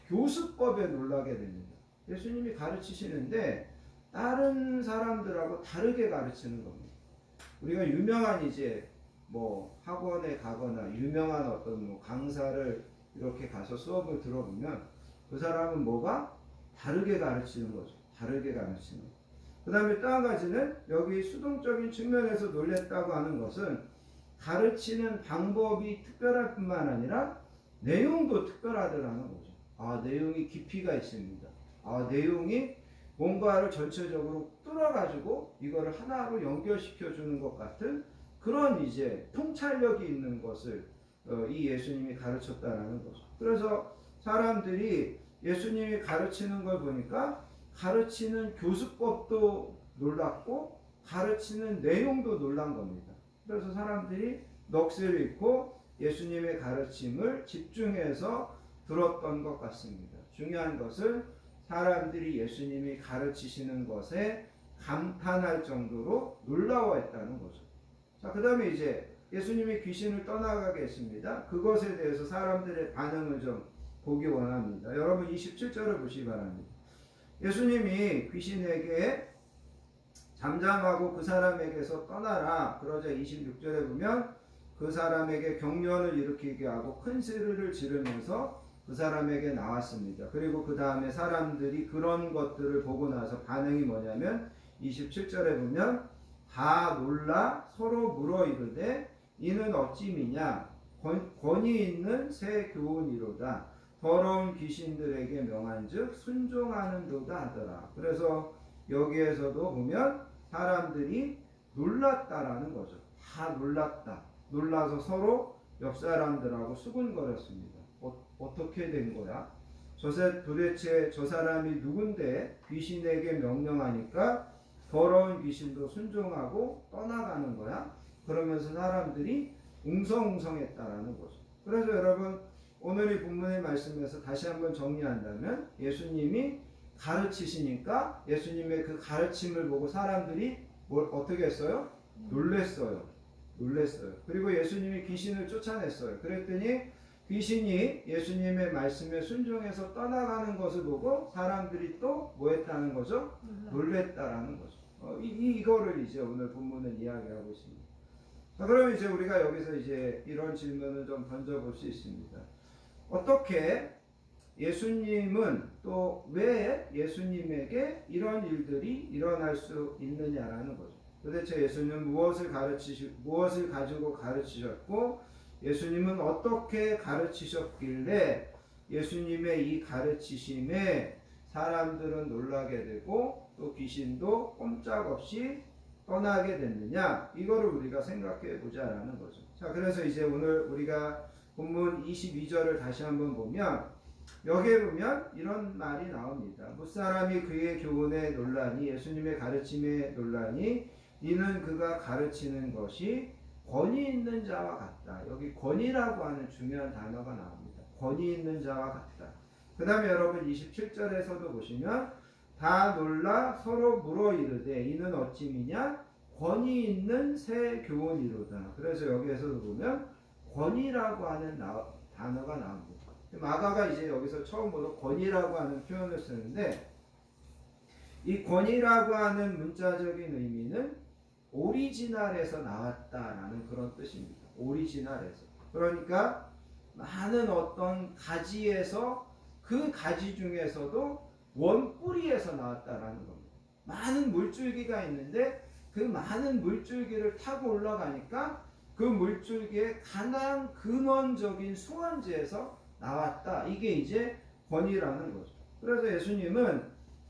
Speaker 1: 교수법에 놀라게 됩니다. 예수님이 가르치시는데 다른 사람들하고 다르게 가르치는 겁니다. 우리가 유명한 이제 학원에 가거나 유명한 어떤 강사를 이렇게 가서 수업을 들어보면 그 사람은 뭐가 다르게 가르치는 거죠. 다르게 가르치는 거. 그 다음에 또 한 가지는 여기 수동적인 측면에서 놀랬다고 하는 것은 가르치는 방법이 특별할 뿐만 아니라 내용도 특별하더라는 거죠. 내용이 깊이가 있습니다. 내용이 뭔가를 전체적으로 뚫어가지고 이거를 하나로 연결시켜 주는 것 같은 그런 이제 통찰력이 있는 것을 이 예수님이 가르쳤다라는 거죠. 그래서 사람들이 예수님이 가르치는 걸 보니까 가르치는 교수법도 놀랐고 가르치는 내용도 놀란 겁니다. 그래서 사람들이 넋을 잃고 예수님의 가르침을 집중해서 들었던 것 같습니다. 중요한 것은 사람들이 예수님이 가르치시는 것에 감탄할 정도로 놀라워했다는 거죠. 자, 그 다음에 이제 예수님이 귀신을 떠나가게 했습니다. 그것에 대해서 사람들의 반응을 좀 보기 원합니다. 여러분 27절을 보시기 바랍니다. 예수님이 귀신에게 잠잠하고 그 사람에게서 떠나라. 그러자 26절에 보면 그 사람에게 경련을 일으키게 하고 큰 소리를 지르면서 그 사람에게 나왔습니다. 그리고 그 다음에 사람들이 그런 것들을 보고 나서 반응이 뭐냐면 27절에 보면 다 놀라 서로 물어 이르되 이는 어찌 미냐 권위 있는 새 교훈이로다. 더러운 귀신들에게 명한즉 순종하는도다 하더라. 그래서 여기에서도 보면 사람들이 놀랐다라는 거죠. 다 놀랐다. 놀라서 서로 옆 사람들하고 수군거렸습니다. 어떻게 된 거야? 도대체 저 사람이 누군데 귀신에게 명령하니까 더러운 귀신도 순종하고 떠나가는 거야? 그러면서 사람들이 웅성웅성했다라는 거죠. 그래서 여러분 오늘 이 본문의 말씀에서 다시 한번 정리한다면 예수님이 가르치시니까 예수님의 그 가르침을 보고 사람들이 어떻게 했어요? 놀랬어요. 그리고 예수님이 귀신을 쫓아냈어요. 그랬더니 귀신이 예수님의 말씀에 순종해서 떠나가는 것을 보고 사람들이 또 뭐 했다는 거죠? 놀랬다라는 거죠. 이거를 이제 오늘 본문은 이야기하고 있습니다. 자, 그러면 이제 우리가 여기서 이제 이런 질문을 좀 던져볼 수 있습니다. 어떻게 예수님은 또 왜 예수님에게 이런 일들이 일어날 수 있느냐라는 거죠. 도대체 예수님은 무엇을 가지고 가르치셨고 예수님은 어떻게 가르치셨길래 예수님의 이 가르치심에 사람들은 놀라게 되고 또 귀신도 꼼짝없이 떠나게 됐느냐, 이거를 우리가 생각해 보자라는 거죠. 자, 그래서 이제 오늘 우리가 본문 22절을 다시 한번 보면 여기에 보면 이런 말이 나옵니다. 무사람이 그의 교훈에 놀라니 예수님의 가르침에 놀라니 이는 그가 가르치는 것이 권위 있는 자와 같다. 여기 권위라고 하는 중요한 단어가 나옵니다. 권위 있는 자와 같다. 그 다음에 여러분 27절에서도 보시면 다 놀라 서로 물어 이르되 이는 어찌 미냐 권위 있는 새 교훈이로다. 그래서 여기에서도 보면 권위라고 하는 단어가 나옵니다. 마가가 이제 여기서 처음으로 권위라고 하는 표현을 쓰는데 이 권위라고 하는 문자적인 의미는 오리지널에서 나왔다라는 그런 뜻입니다. 오리지널에서. 그러니까 많은 어떤 가지에서 그 가지 중에서도 원뿌리에서 나왔다라는 겁니다. 많은 물줄기가 있는데 그 많은 물줄기를 타고 올라가니까 그 물줄기의 가장 근원적인 수원지에서 나왔다. 이게 이제 권위라는 거죠. 그래서 예수님은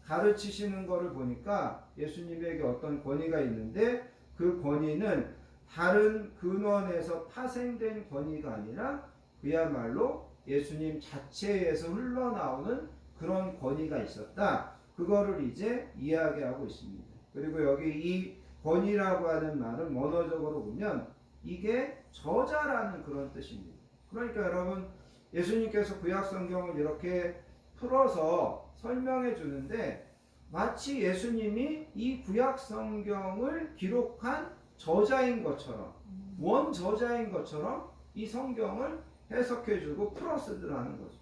Speaker 1: 가르치시는 거를 보니까 예수님에게 어떤 권위가 있는데 그 권위는 다른 근원에서 파생된 권위가 아니라 그야말로 예수님 자체에서 흘러나오는 그런 권위가 있었다. 그거를 이제 이야기하고 있습니다. 그리고 여기 이 권위라고 하는 말은 원어적으로 보면 이게 저자라는 그런 뜻입니다. 그러니까 여러분 예수님께서 구약 성경을 이렇게 풀어서 설명해 주는데 마치 예수님이 이 구약 성경을 기록한 저자인 것처럼 원저자인 것처럼 이 성경을 해석해 주고 풀어 쓰더라는 거죠.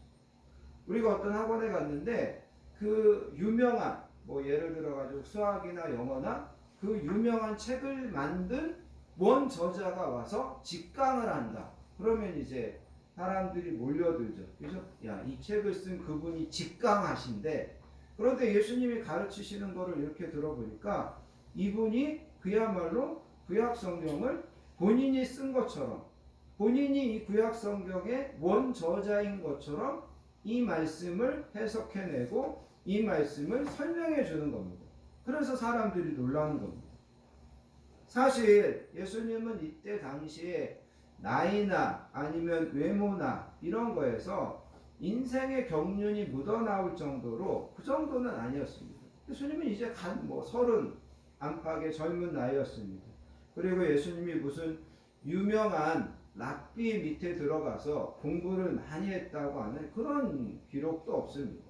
Speaker 1: 우리가 어떤 학원에 갔는데 그 유명한 뭐 예를 들어 가지고 수학이나 영어나 그 유명한 책을 만든 원저자가 와서 직강을 한다. 그러면 이제 사람들이 몰려들죠. 그죠? 야, 이 책을 쓴 그분이 직강하신데 그런데 예수님이 가르치시는 거를 이렇게 들어보니까 이분이 그야말로 구약 성경을 본인이 쓴 것처럼 본인이 이 구약 성경의 원저자인 것처럼 이 말씀을 해석해내고 이 말씀을 설명해 주는 겁니다. 그래서 사람들이 놀라는 겁니다. 사실 예수님은 이때 당시에 나이나 아니면 외모나 이런 거에서 인생의 경륜이 묻어나올 정도로 그 정도는 아니었습니다. 예수님은 이제 뭐 30 안팎의 젊은 나이였습니다. 그리고 예수님이 무슨 유명한 랍비 밑에 들어가서 공부를 많이 했다고 하는 그런 기록도 없습니다.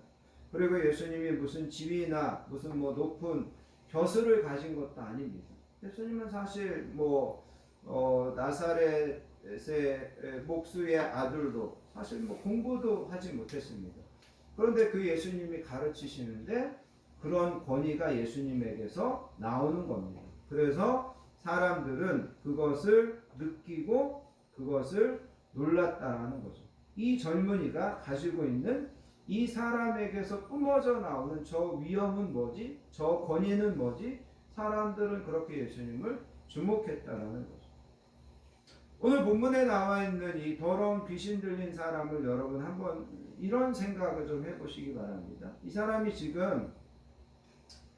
Speaker 1: 그리고 예수님이 무슨 지위나 무슨 뭐 높은 벼슬을 가진 것도 아닙니다. 예수님은 사실 뭐 나사렛의 목수의 아들도 사실 뭐 공부도 하지 못했습니다. 그런데 그 예수님이 가르치시는데 그런 권위가 예수님에게서 나오는 겁니다. 그래서 사람들은 그것을 느끼고 그것을 놀랐다라는 거죠. 이 젊은이가 가지고 있는 이 사람에게서 뿜어져 나오는 저 위엄은 뭐지? 저 권위는 뭐지? 사람들은 그렇게 예수님을 주목했다라는 거죠. 오늘 본문에 나와 있는 이 더러운 귀신 들린 사람을 여러분 한번 이런 생각을 좀 해보시기 바랍니다. 이 사람이 지금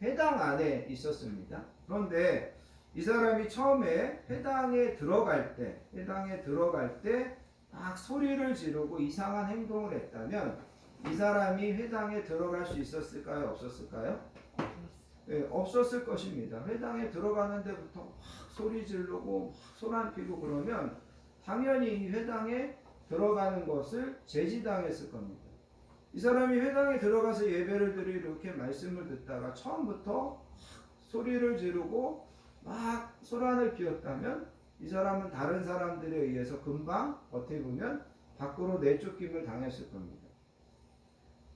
Speaker 1: 회당 안에 있었습니다. 그런데 이 사람이 처음에 회당에 들어갈 때 막 소리를 지르고 이상한 행동을 했다면 이 사람이 회당에 들어갈 수 있었을까요? 없었을까요? 네, 없었을 것입니다. 회당에 들어가는 데부터 막 소리 지르고 막 소란 피고 그러면 당연히 이 회당에 들어가는 것을 제지당했을 겁니다. 이 사람이 회당에 들어가서 예배를 드리러 이렇게 말씀을 듣다가 처음부터 소리를 지르고 막 소란을 피웠다면 이 사람은 다른 사람들에 의해서 금방 어떻게 보면 밖으로 내쫓김을 당했을 겁니다.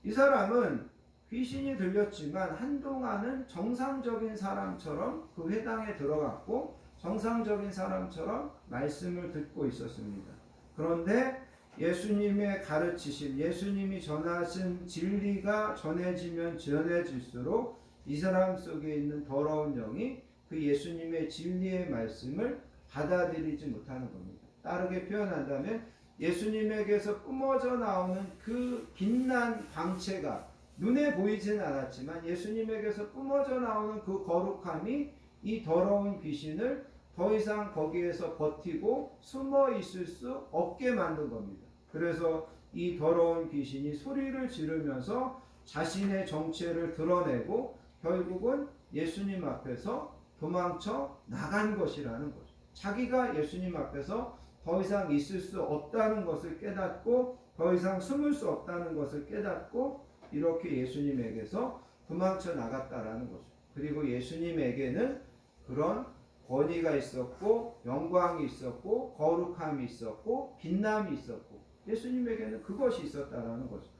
Speaker 1: 이 사람은 귀신이 들렸지만 한동안은 정상적인 사람처럼 그 회당에 들어갔고 정상적인 사람처럼 말씀을 듣고 있었습니다. 그런데 예수님의 가르치심, 예수님이 전하신 진리가 전해지면 전해질수록 이 사람 속에 있는 더러운 영이 그 예수님의 진리의 말씀을 받아들이지 못하는 겁니다. 다르게 표현한다면 예수님에게서 뿜어져 나오는 그 빛난 광채가 눈에 보이지는 않았지만 예수님에게서 뿜어져 나오는 그 거룩함이 이 더러운 귀신을 더 이상 거기에서 버티고 숨어 있을 수 없게 만든 겁니다. 그래서 이 더러운 귀신이 소리를 지르면서 자신의 정체를 드러내고 결국은 예수님 앞에서 도망쳐 나간 것이라는 거죠. 자기가 예수님 앞에서 더 이상 있을 수 없다는 것을 깨닫고 더 이상 숨을 수 없다는 것을 깨닫고 이렇게 예수님에게서 도망쳐 나갔다라는 거죠. 그리고 예수님에게는 그런 권위가 있었고 영광이 있었고 거룩함이 있었고 빛남이 있었고 예수님에게는 그것이 있었다라는 거죠.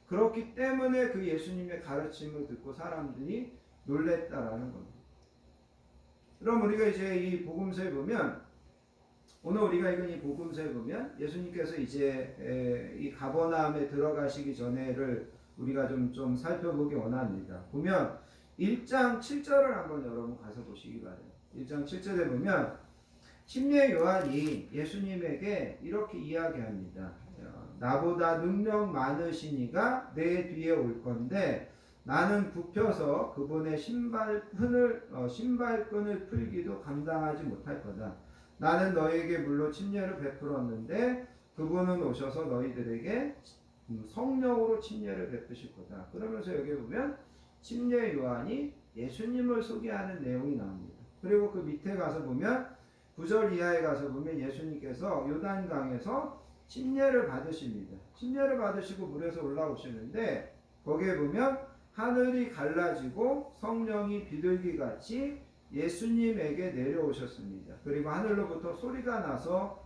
Speaker 1: 그렇기 때문에 그 예수님의 가르침을 듣고 사람들이 놀랬다라는 겁니다. 그럼 우리가 이제 이 복음서에 보면 오늘 우리가 읽은 이 복음서에 보면 예수님께서 이제 이 가버나움에 들어가시기 전에를 우리가 좀 살펴보기 원합니다. 보면 1장 7절을 한번 여러분 가서 보시기 바랍니다. 1장 7절에 보면 침례 요한이 예수님에게 이렇게 이야기합니다. 나보다 능력 많으시니가 내 뒤에 올 건데 나는 굽혀서 그분의 신발끈을 풀기도 감당하지 못할 거다. 나는 너에게 물로 침례를 베풀었는데 그분은 오셔서 너희들에게 성령으로 침례를 베푸실 거다. 그러면서 여기 보면 침례 요한이 예수님을 소개하는 내용이 나옵니다. 그리고 그 밑에 가서 보면 9절 이하에 가서 보면 예수님께서 요단강에서 침례를 받으십니다. 침례를 받으시고 물에서 올라오시는데 거기에 보면 하늘이 갈라지고 성령이 비둘기같이 예수님에게 내려오셨습니다. 그리고 하늘로부터 소리가 나서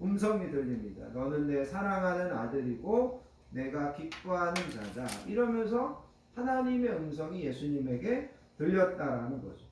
Speaker 1: 음성이 들립니다. 너는 내 사랑하는 아들이고 내가 기뻐하는 자다. 이러면서 하나님의 음성이 예수님에게 들렸다라는 거죠.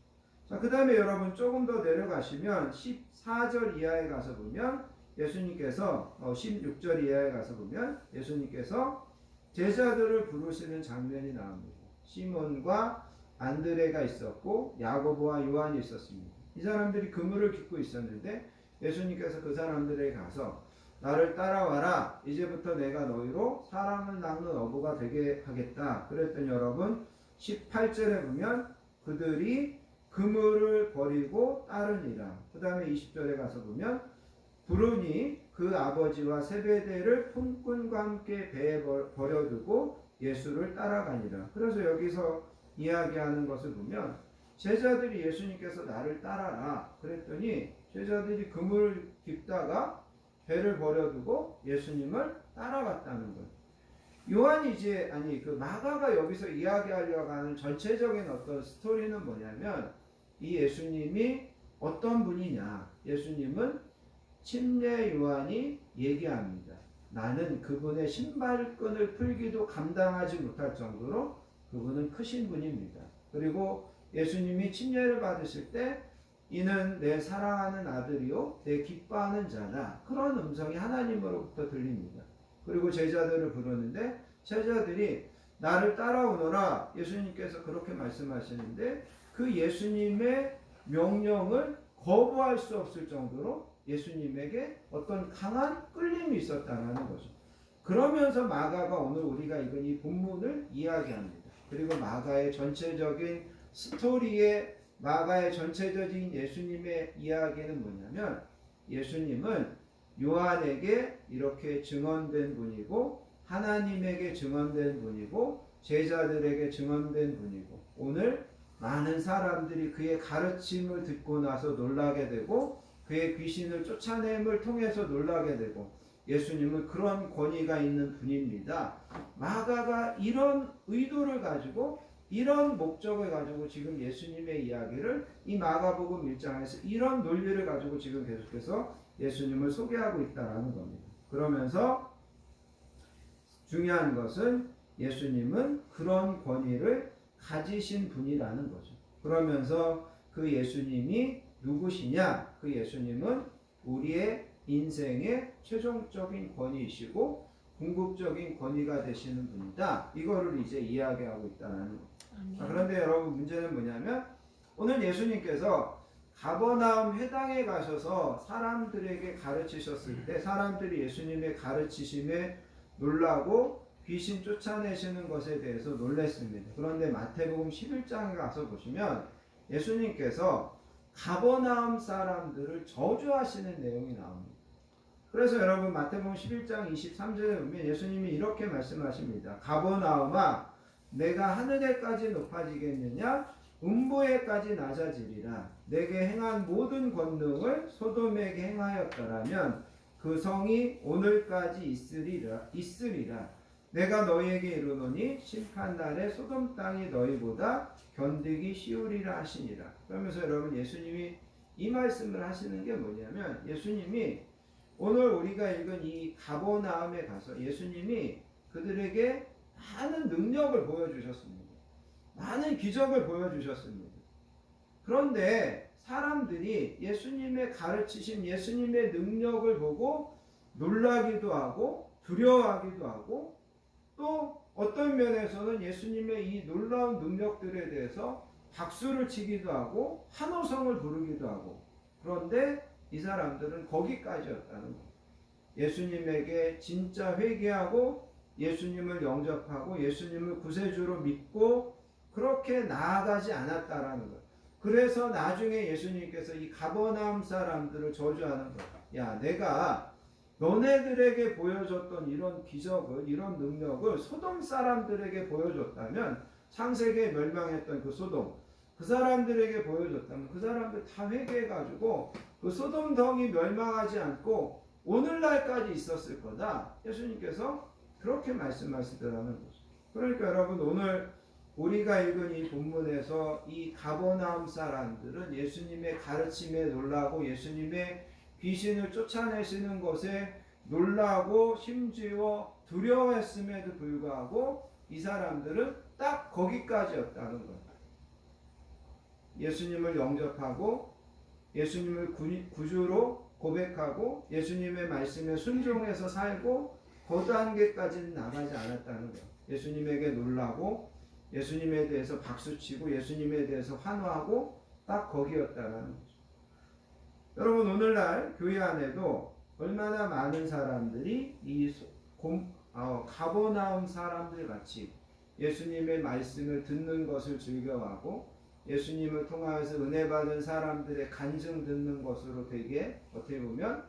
Speaker 1: 자, 그 다음에 여러분 조금 더 내려가시면 14절 이하에 가서 보면 예수님께서 16절 이하에 가서 보면 예수님께서 제자들을 부르시는 장면이 나옵니다. 시몬과 안드레가 있었고 야고보와 요한이 있었습니다. 이 사람들이 그물을 깃고 있었는데 예수님께서 그 사람들에게 가서 나를 따라와라. 이제부터 내가 너희로 사람을 낚는 어부가 되게 하겠다. 그랬더니 여러분 18절에 보면 그들이 그물을 버리고 따르니라. 그 다음에 20절에 가서 보면 부르니 그 아버지와 세베대를 품꾼과 함께 배에 버려두고 예수를 따라가니라. 그래서 여기서 이야기하는 것을 보면 제자들이 예수님께서 나를 따라라 그랬더니 제자들이 그물을 깃다가 배를 버려두고 예수님을 따라갔다는 거예요. 요한이 마가가 여기서 이야기하려고 하는 전체적인 어떤 스토리는 뭐냐면 이 예수님이 어떤 분이냐. 예수님은 침례 요한이 얘기합니다. 나는 그분의 신발끈을 풀기도 감당하지 못할 정도로 그분은 크신 분입니다. 그리고 예수님이 침례를 받으실 때 이는 내 사랑하는 아들이요 내 기뻐하는 자다. 그런 음성이 하나님으로부터 들립니다. 그리고 제자들을 부르는데 제자들이 나를 따라오너라. 예수님께서 그렇게 말씀하시는데 그 예수님의 명령을 거부할 수 없을 정도로 예수님에게 어떤 강한 끌림이 있었다는 거죠. 그러면서 마가가 오늘 우리가 읽은 이 본문을 이야기합니다. 그리고 마가의 전체적인 스토리의 마가의 전체적인 예수님의 이야기는 뭐냐면 예수님은 요한에게 이렇게 증언된 분이고 하나님에게 증언된 분이고 제자들에게 증언된 분이고 오늘 많은 사람들이 그의 가르침을 듣고 나서 놀라게 되고 그의 귀신을 쫓아냄을 통해서 놀라게 되고 예수님은 그런 권위가 있는 분입니다. 마가가 이런 의도를 가지고 이런 목적을 가지고 지금 예수님의 이야기를 이 마가복음 1장에서 이런 논리를 가지고 지금 계속해서 예수님을 소개하고 있다는 겁니다. 그러면서 중요한 것은 예수님은 그런 권위를 가지신 분이라는 거죠. 그러면서 그 예수님이 누구시냐? 그 예수님은 우리의 인생의 최종적인 권위이시고 궁극적인 권위가 되시는 분이다. 이거를 이제 이야기하고 있다는 거예요. 그런데 여러분 문제는 뭐냐면 오늘 예수님께서 가버나움 회당에 가셔서 사람들에게 가르치셨을 때 사람들이 예수님의 가르치심에 놀라고 귀신 쫓아내시는 것에 대해서 놀랐습니다. 그런데 마태복음 11장에 가서 보시면 예수님께서 가버나움 사람들을 저주하시는 내용이 나옵니다. 그래서 여러분 마태복음 11장 23절에 보면 예수님이 이렇게 말씀하십니다. 가버나움아 내가 하늘에까지 높아지겠느냐 음보에까지 낮아지리라. 내게 행한 모든 권능을 소돔에게 행하였더라면 그 성이 오늘까지 있으리라. 내가 너희에게 이르노니 심판날에 소돔 땅이 너희보다 견디기 쉬우리라 하시니라. 그러면서 여러분 예수님이 이 말씀을 하시는 게 뭐냐면 예수님이 오늘 우리가 읽은 이 가버나움에 가서 예수님이 그들에게 많은 능력을 보여주셨습니다. 많은 기적을 보여주셨습니다. 그런데 사람들이 예수님의 가르치심, 예수님의 능력을 보고 놀라기도 하고 두려워하기도 하고 또 어떤 면에서는 예수님의 이 놀라운 능력들에 대해서 박수를 치기도 하고 환호성을 부르기도 하고 그런데 이 사람들은 거기까지였다는 거예요. 예수님에게 진짜 회개하고 예수님을 영접하고 예수님을 구세주로 믿고 그렇게 나아가지 않았다라는 거예요. 그래서 나중에 예수님께서 이 가버나움 사람들을 저주하는 거예요. 야, 내가 너네들에게 보여줬던 이런 기적을, 이런 능력을 소돔 사람들에게 보여줬다면 창세기에 멸망했던 그 소돔, 그 사람들에게 보여줬다면 그 사람들 다 회개해가지고 그 소돔 성이 멸망하지 않고 오늘날까지 있었을 거다. 예수님께서 그렇게 말씀하시더라는 거죠. 그러니까 여러분 오늘 우리가 읽은 이 본문에서 이 가버나움 사람들은 예수님의 가르침에 놀라고 예수님의 귀신을 쫓아내시는 것에 놀라고 심지어 두려워했음에도 불구하고 이 사람들은 딱 거기까지였다는 거예요. 예수님을 영접하고 예수님을 구주로 고백하고 예수님의 말씀에 순종해서 살고 그 단계까지는 나가지 않았다는 거예요. 예수님에게 놀라고 예수님에 대해서 박수치고 예수님에 대해서 환호하고 딱 거기였다는 거죠. 여러분 오늘날 교회 안에도 얼마나 많은 사람들이 이 가버나움 사람들 같이 예수님의 말씀을 듣는 것을 즐겨하고 예수님을 통하여서 은혜 받은 사람들의 간증 듣는 것으로 되게 어떻게 보면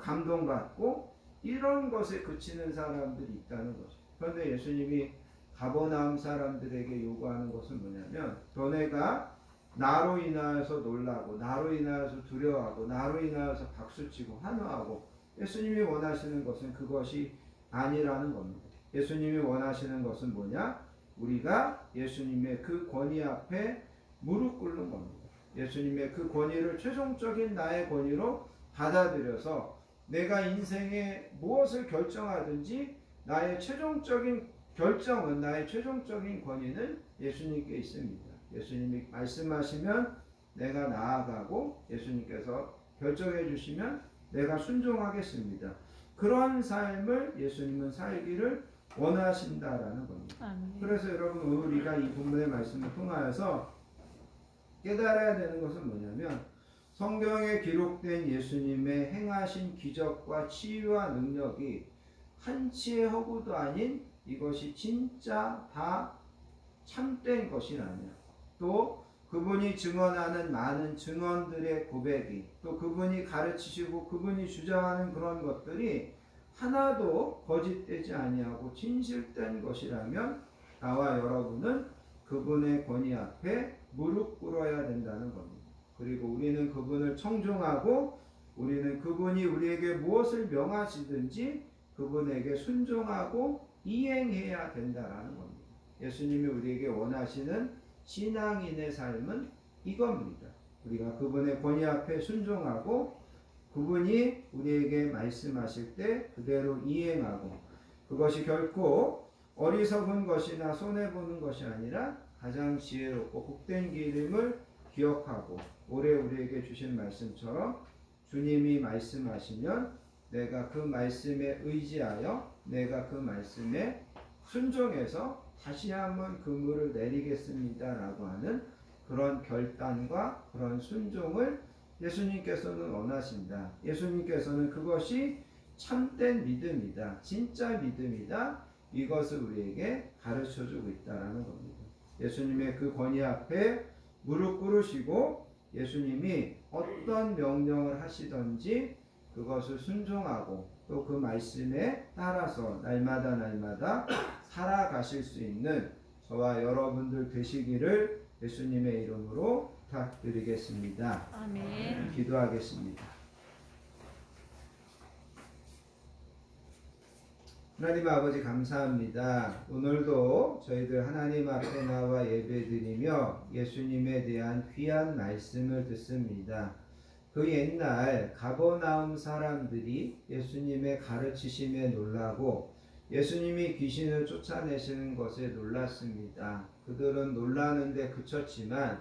Speaker 1: 감동받고 이런 것에 그치는 사람들이 있다는 거죠. 그런데 예수님이 가버나움 사람들에게 요구하는 것은 뭐냐면 너네가 나로 인하여서 놀라고 나로 인하여서 두려워하고 나로 인하여서 박수치고 환호하고 예수님이 원하시는 것은 그것이 아니라는 겁니다. 예수님이 원하시는 것은 뭐냐? 우리가 예수님의 그 권위 앞에 무릎 꿇는 겁니다. 예수님의 그 권위를 최종적인 나의 권위로 받아들여서 내가 인생에 무엇을 결정하든지 나의 최종적인 결정은 나의 최종적인 권위는 예수님께 있습니다. 예수님이 말씀하시면 내가 나아가고 예수님께서 결정해 주시면 내가 순종하겠습니다. 그런 삶을 예수님은 살기를 원하신다라는 겁니다.
Speaker 2: 아멘.
Speaker 1: 그래서 여러분 우리가 이 본문의 말씀을 통하여서 깨달아야 되는 것은 뭐냐면 성경에 기록된 예수님의 행하신 기적과 치유와 능력이 한치의 허구도 아닌 이것이 진짜 다 참된 것이 아니야. 또 그분이 증언하는 많은 증언들의 고백이 또 그분이 가르치시고 그분이 주장하는 그런 것들이 하나도 거짓되지 아니하고 진실된 것이라면 나와 여러분은 그분의 권위 앞에 무릎 꿇어야 된다는 겁니다. 그리고 우리는 그분을 청종하고 우리는 그분이 우리에게 무엇을 명하시든지 그분에게 순종하고 이행해야 된다라는 겁니다. 예수님이 우리에게 원하시는 신앙인의 삶은 이겁니다. 우리가 그분의 권위 앞에 순종하고 그분이 우리에게 말씀하실 때 그대로 이행하고 그것이 결코 어리석은 것이나 손해보는 것이 아니라 가장 지혜롭고 복된 길임을 기억하고 올해 우리에게 주신 말씀처럼 주님이 말씀하시면 내가 그 말씀에 의지하여 내가 그 말씀에 순종해서 다시 한번 그물을 내리겠습니다라고 하는 그런 결단과 그런 순종을 예수님께서는 원하신다. 예수님께서는 그것이 참된 믿음이다. 진짜 믿음이다. 이것을 우리에게 가르쳐주고 있다는 겁니다. 예수님의 그 권위 앞에 무릎 꿇으시고 예수님이 어떤 명령을 하시든지 그것을 순종하고 또 그 말씀에 따라서 날마다 살아가실 수 있는 저와 여러분들 되시기를 예수님의 이름으로 부탁드리겠습니다.
Speaker 2: 아멘.
Speaker 1: 기도하겠습니다. 하나님 아버지 감사합니다. 오늘도 저희들 하나님 앞에 나와 예배드리며 예수님에 대한 귀한 말씀을 듣습니다. 그 옛날 가버나움 사람들이 예수님의 가르치심에 놀라고 예수님이 귀신을 쫓아내시는 것에 놀랐습니다. 그들은 놀라는데 그쳤지만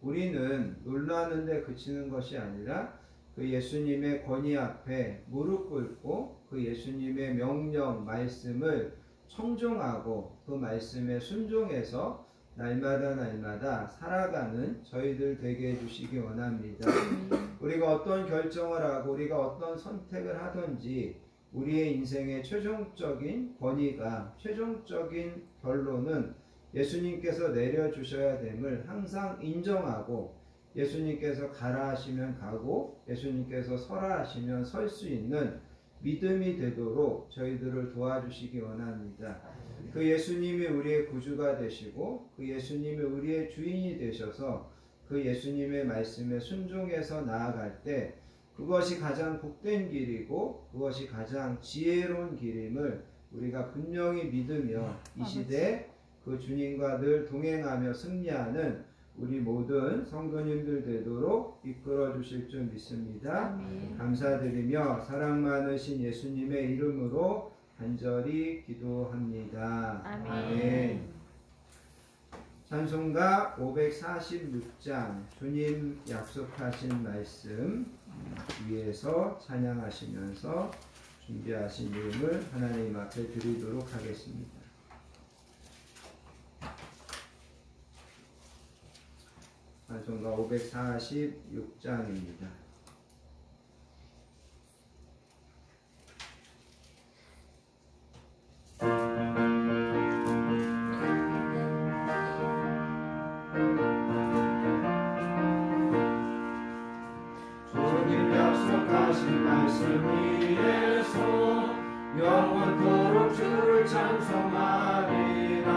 Speaker 1: 우리는 놀라는데 그치는 것이 아니라 그 예수님의 권위 앞에 무릎 꿇고 그 예수님의 명령 말씀을 청종하고 그 말씀에 순종해서 날마다 살아가는 저희들 되게 해주시기 원합니다. 우리가 어떤 결정을 하고 우리가 어떤 선택을 하든지 우리의 인생의 최종적인 권위가 최종적인 결론은 예수님께서 내려주셔야 됨을 항상 인정하고 예수님께서 가라 하시면 가고 예수님께서 서라 하시면 설 수 있는 믿음이 되도록 저희들을 도와주시기 원합니다. 그 예수님이 우리의 구주가 되시고 그 예수님이 우리의 주인이 되셔서 그 예수님의 말씀에 순종해서 나아갈 때 그것이 가장 복된 길이고 그것이 가장 지혜로운 길임을 우리가 분명히 믿으며 이 시대에 그 주님과 늘 동행하며 승리하는 우리 모든 성도님들 되도록 이끌어 주실 줄 믿습니다.
Speaker 2: 아멘.
Speaker 1: 감사드리며 사랑 많으신 예수님의 이름으로 간절히 기도합니다.
Speaker 2: 아멘.
Speaker 1: 찬송가 546장 주님 약속하신 말씀 위에서 찬양하시면서 준비하신 이름을 하나님 앞에 드리도록 하겠습니다. 찬송가 546장입니다. 주님 약속하신 말씀 위에서 영원토록 주를 찬송하리라.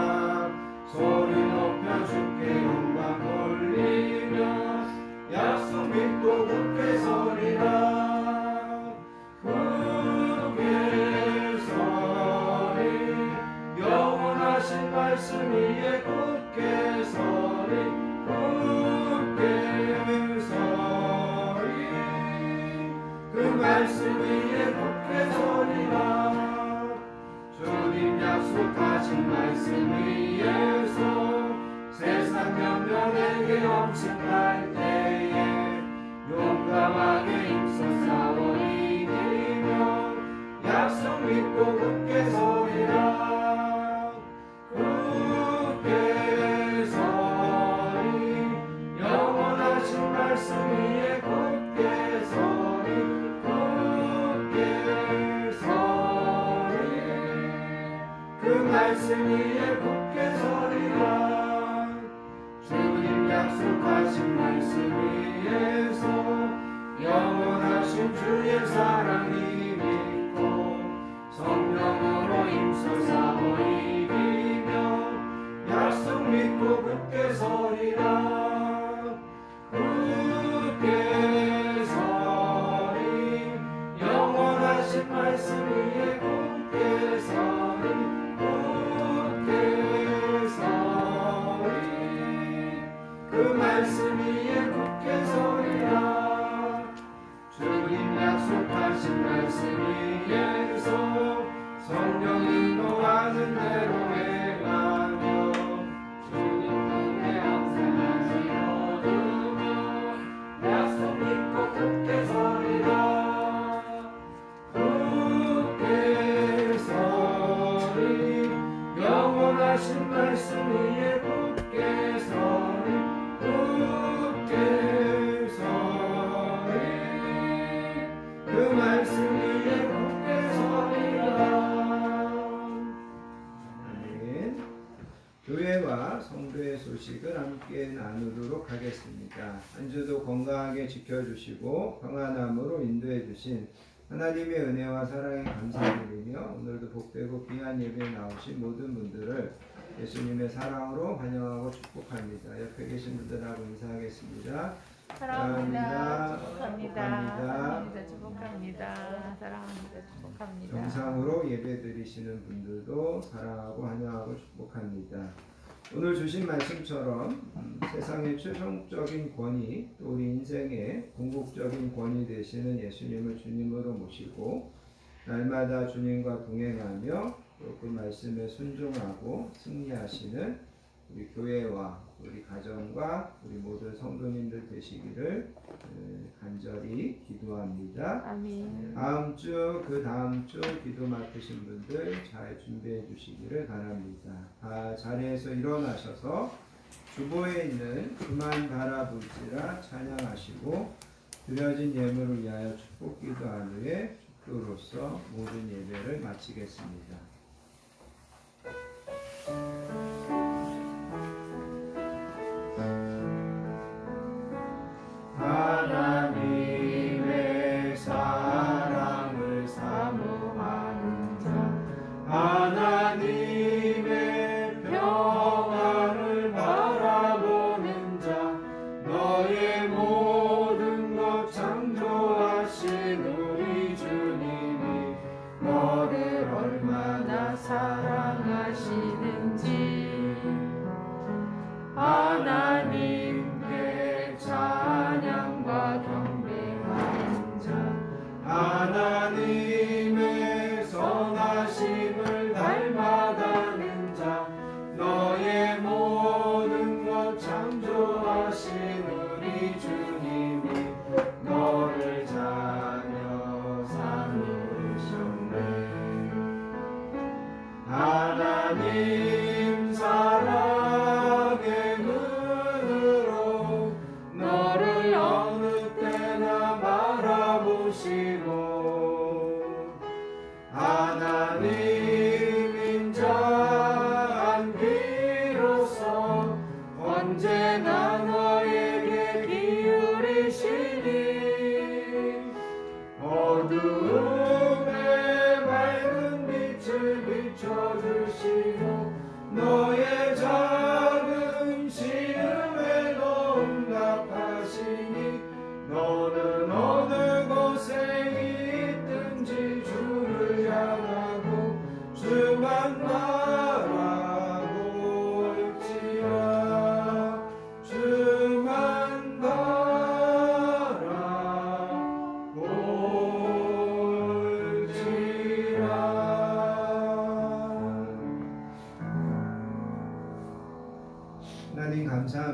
Speaker 1: 소리 높여 주께 영광 돌리며 약속 믿고 굳게 서리라. 굳게 서리 영원하신 말씀 위에 굳게 서리 굳게 서리 그 말씀 위에 굳게 서리라. 주님 약속하신 말씀 면면에게 엄청날 때에 용감하게 힘써 싸워 이기며 약속 믿고 굳게 서리라. 굳게 서리 영원하신 말씀 위에 굳게 서리. 굳게 서리 그 말씀 위에 굳게 서리라. 주님 약속하신 말씀 위에서 영원하신 주의 사랑이 믿고 성령으로 힘써 싸워 이기며 약속 믿고 굳게 서리라. 굳게 서리 영원하신 말씀 위에 굳게 서리. 굳게 서리 그 말씀 위에 굳게 서리라. 주님 약속하신 말씀 위에서 성령 인도하는 대로 행하며 주님 품에 항상 안식어두며 약속 믿고 굳게 서리라. 굳게 서리 영원하신 말씀 위에 굳게 서리. 굳게 서리 그 말씀 위에 굳게 서리라. 아멘. 교회와 성도의 소식을 함께 나누도록 하겠습니다. 한 주도 건강하게 지켜주시고 평안함으로 인도해 주신 하나님의 은혜와 사랑에 감사드리며 오늘도 복되고 귀한 예배에 나오신 모든 분들을 예수님의 사랑으로 환영하고 축복합니다. 옆에 계신 분들하고 인사하겠습니다.
Speaker 2: 사랑합니다. 축복합니다.
Speaker 1: 축복합니다.
Speaker 2: 축복합니다. 사랑합니다. 축복합니다.
Speaker 1: 정상으로 예배 드리시는 분들도 사랑하고 환영하고 축복합니다. 오늘 주신 말씀처럼 세상의 최종적인 권위 또 우리 인생의 궁극적인 권위 되시는 예수님을 주님으로 모시고 날마다 주님과 동행하며 또 그 말씀에 순종하고 승리하시는 우리 교회와 우리 가정과 우리 모든 성도님들 되시기를 간절히 기도합니다.
Speaker 2: 아멘.
Speaker 1: 다음 주, 그 다음 주 기도 맡으신 분들 잘 준비해 주시기를 바랍니다. 다 자리에서 일어나셔서 주보에 있는 그만 바라볼지라 찬양하시고 드려진 예물을 위하여 축복 기도한 후에 축도로서 모든 예배를 마치겠습니다. 하나님의 사랑을 사모하는 자 하나님의 평안을 바라보는 자 너의 모든 것 창조하신 우리 주님이 너를 얼마나 사랑하시는지 하나님께 찬양과 경배하는 자 하나님의 선하심을 닮아가는 자 너의 모든 것 창조하신 우리 주님이 너를 자녀 삼으셨네. 하나님 사랑의 눈으로 너를 어느 때나 바라보시고 하나님 인자한 귀로서 언제나 너에게 기울이시니 어두움에 밝은 빛을 비춰주시고 너의 작은 시름에도 응답하시니 너는 어느 곳에 있든지 주를 향하고 주만 바라볼지라. 주만 바라볼지라.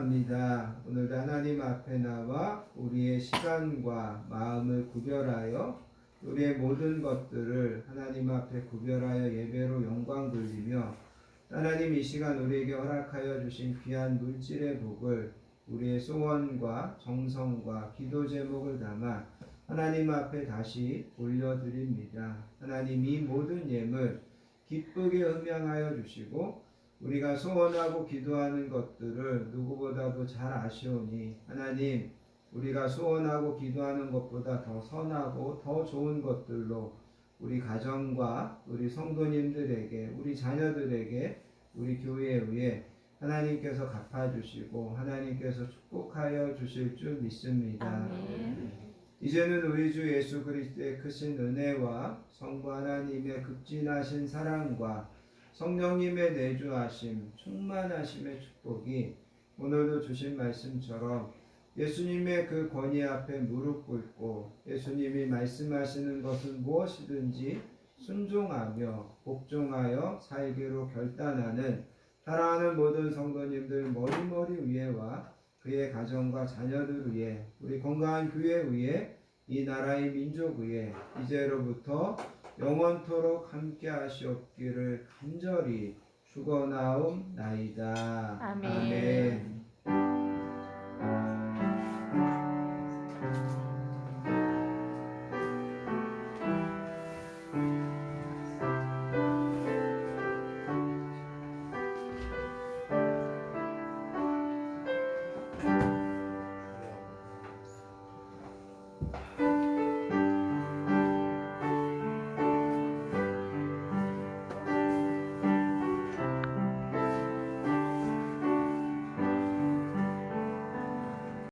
Speaker 1: 찬양합니다. 오늘도 하나님 앞에 나와 우리의 시간과 마음을 구별하여 우리의 모든 것들을 하나님 앞에 구별하여 예배로 영광 돌리며 하나님 이 시간 우리에게 허락하여 주신 귀한 물질의 복을 우리의 소원과 정성과 기도 제목을 담아 하나님 앞에 다시 올려드립니다. 하나님 이 모든 예물 기쁘게 음양하여 주시고 우리가 소원하고 기도하는 것들을 누구보다도 잘 아시오니 하나님 우리가 소원하고 기도하는 것보다 더 선하고 더 좋은 것들로 우리 가정과 우리 성도님들에게 우리 자녀들에게 우리 교회 위에 하나님께서 갚아주시고 하나님께서 축복하여 주실 줄 믿습니다.
Speaker 2: 아멘.
Speaker 1: 이제는 우리 주 예수 그리스도의 크신 은혜와 성부 하나님의 극진하신 사랑과 성령님의 내주하심, 충만하심의 축복이 오늘도 주신 말씀처럼 예수님의 그 권위 앞에 무릎 꿇고 예수님이 말씀하시는 것은 무엇이든지 순종하며 복종하여 살기로 결단하는 사랑하는 모든 성도님들 머리머리 위에와 그의 가정과 자녀들 위에 우리 건강한 교회 위에 이 나라의 민족 위에 이제로부터 영원토록 함께 하시옵기를 간절히 축원하옵나이다.
Speaker 2: 아멘.
Speaker 1: 아멘.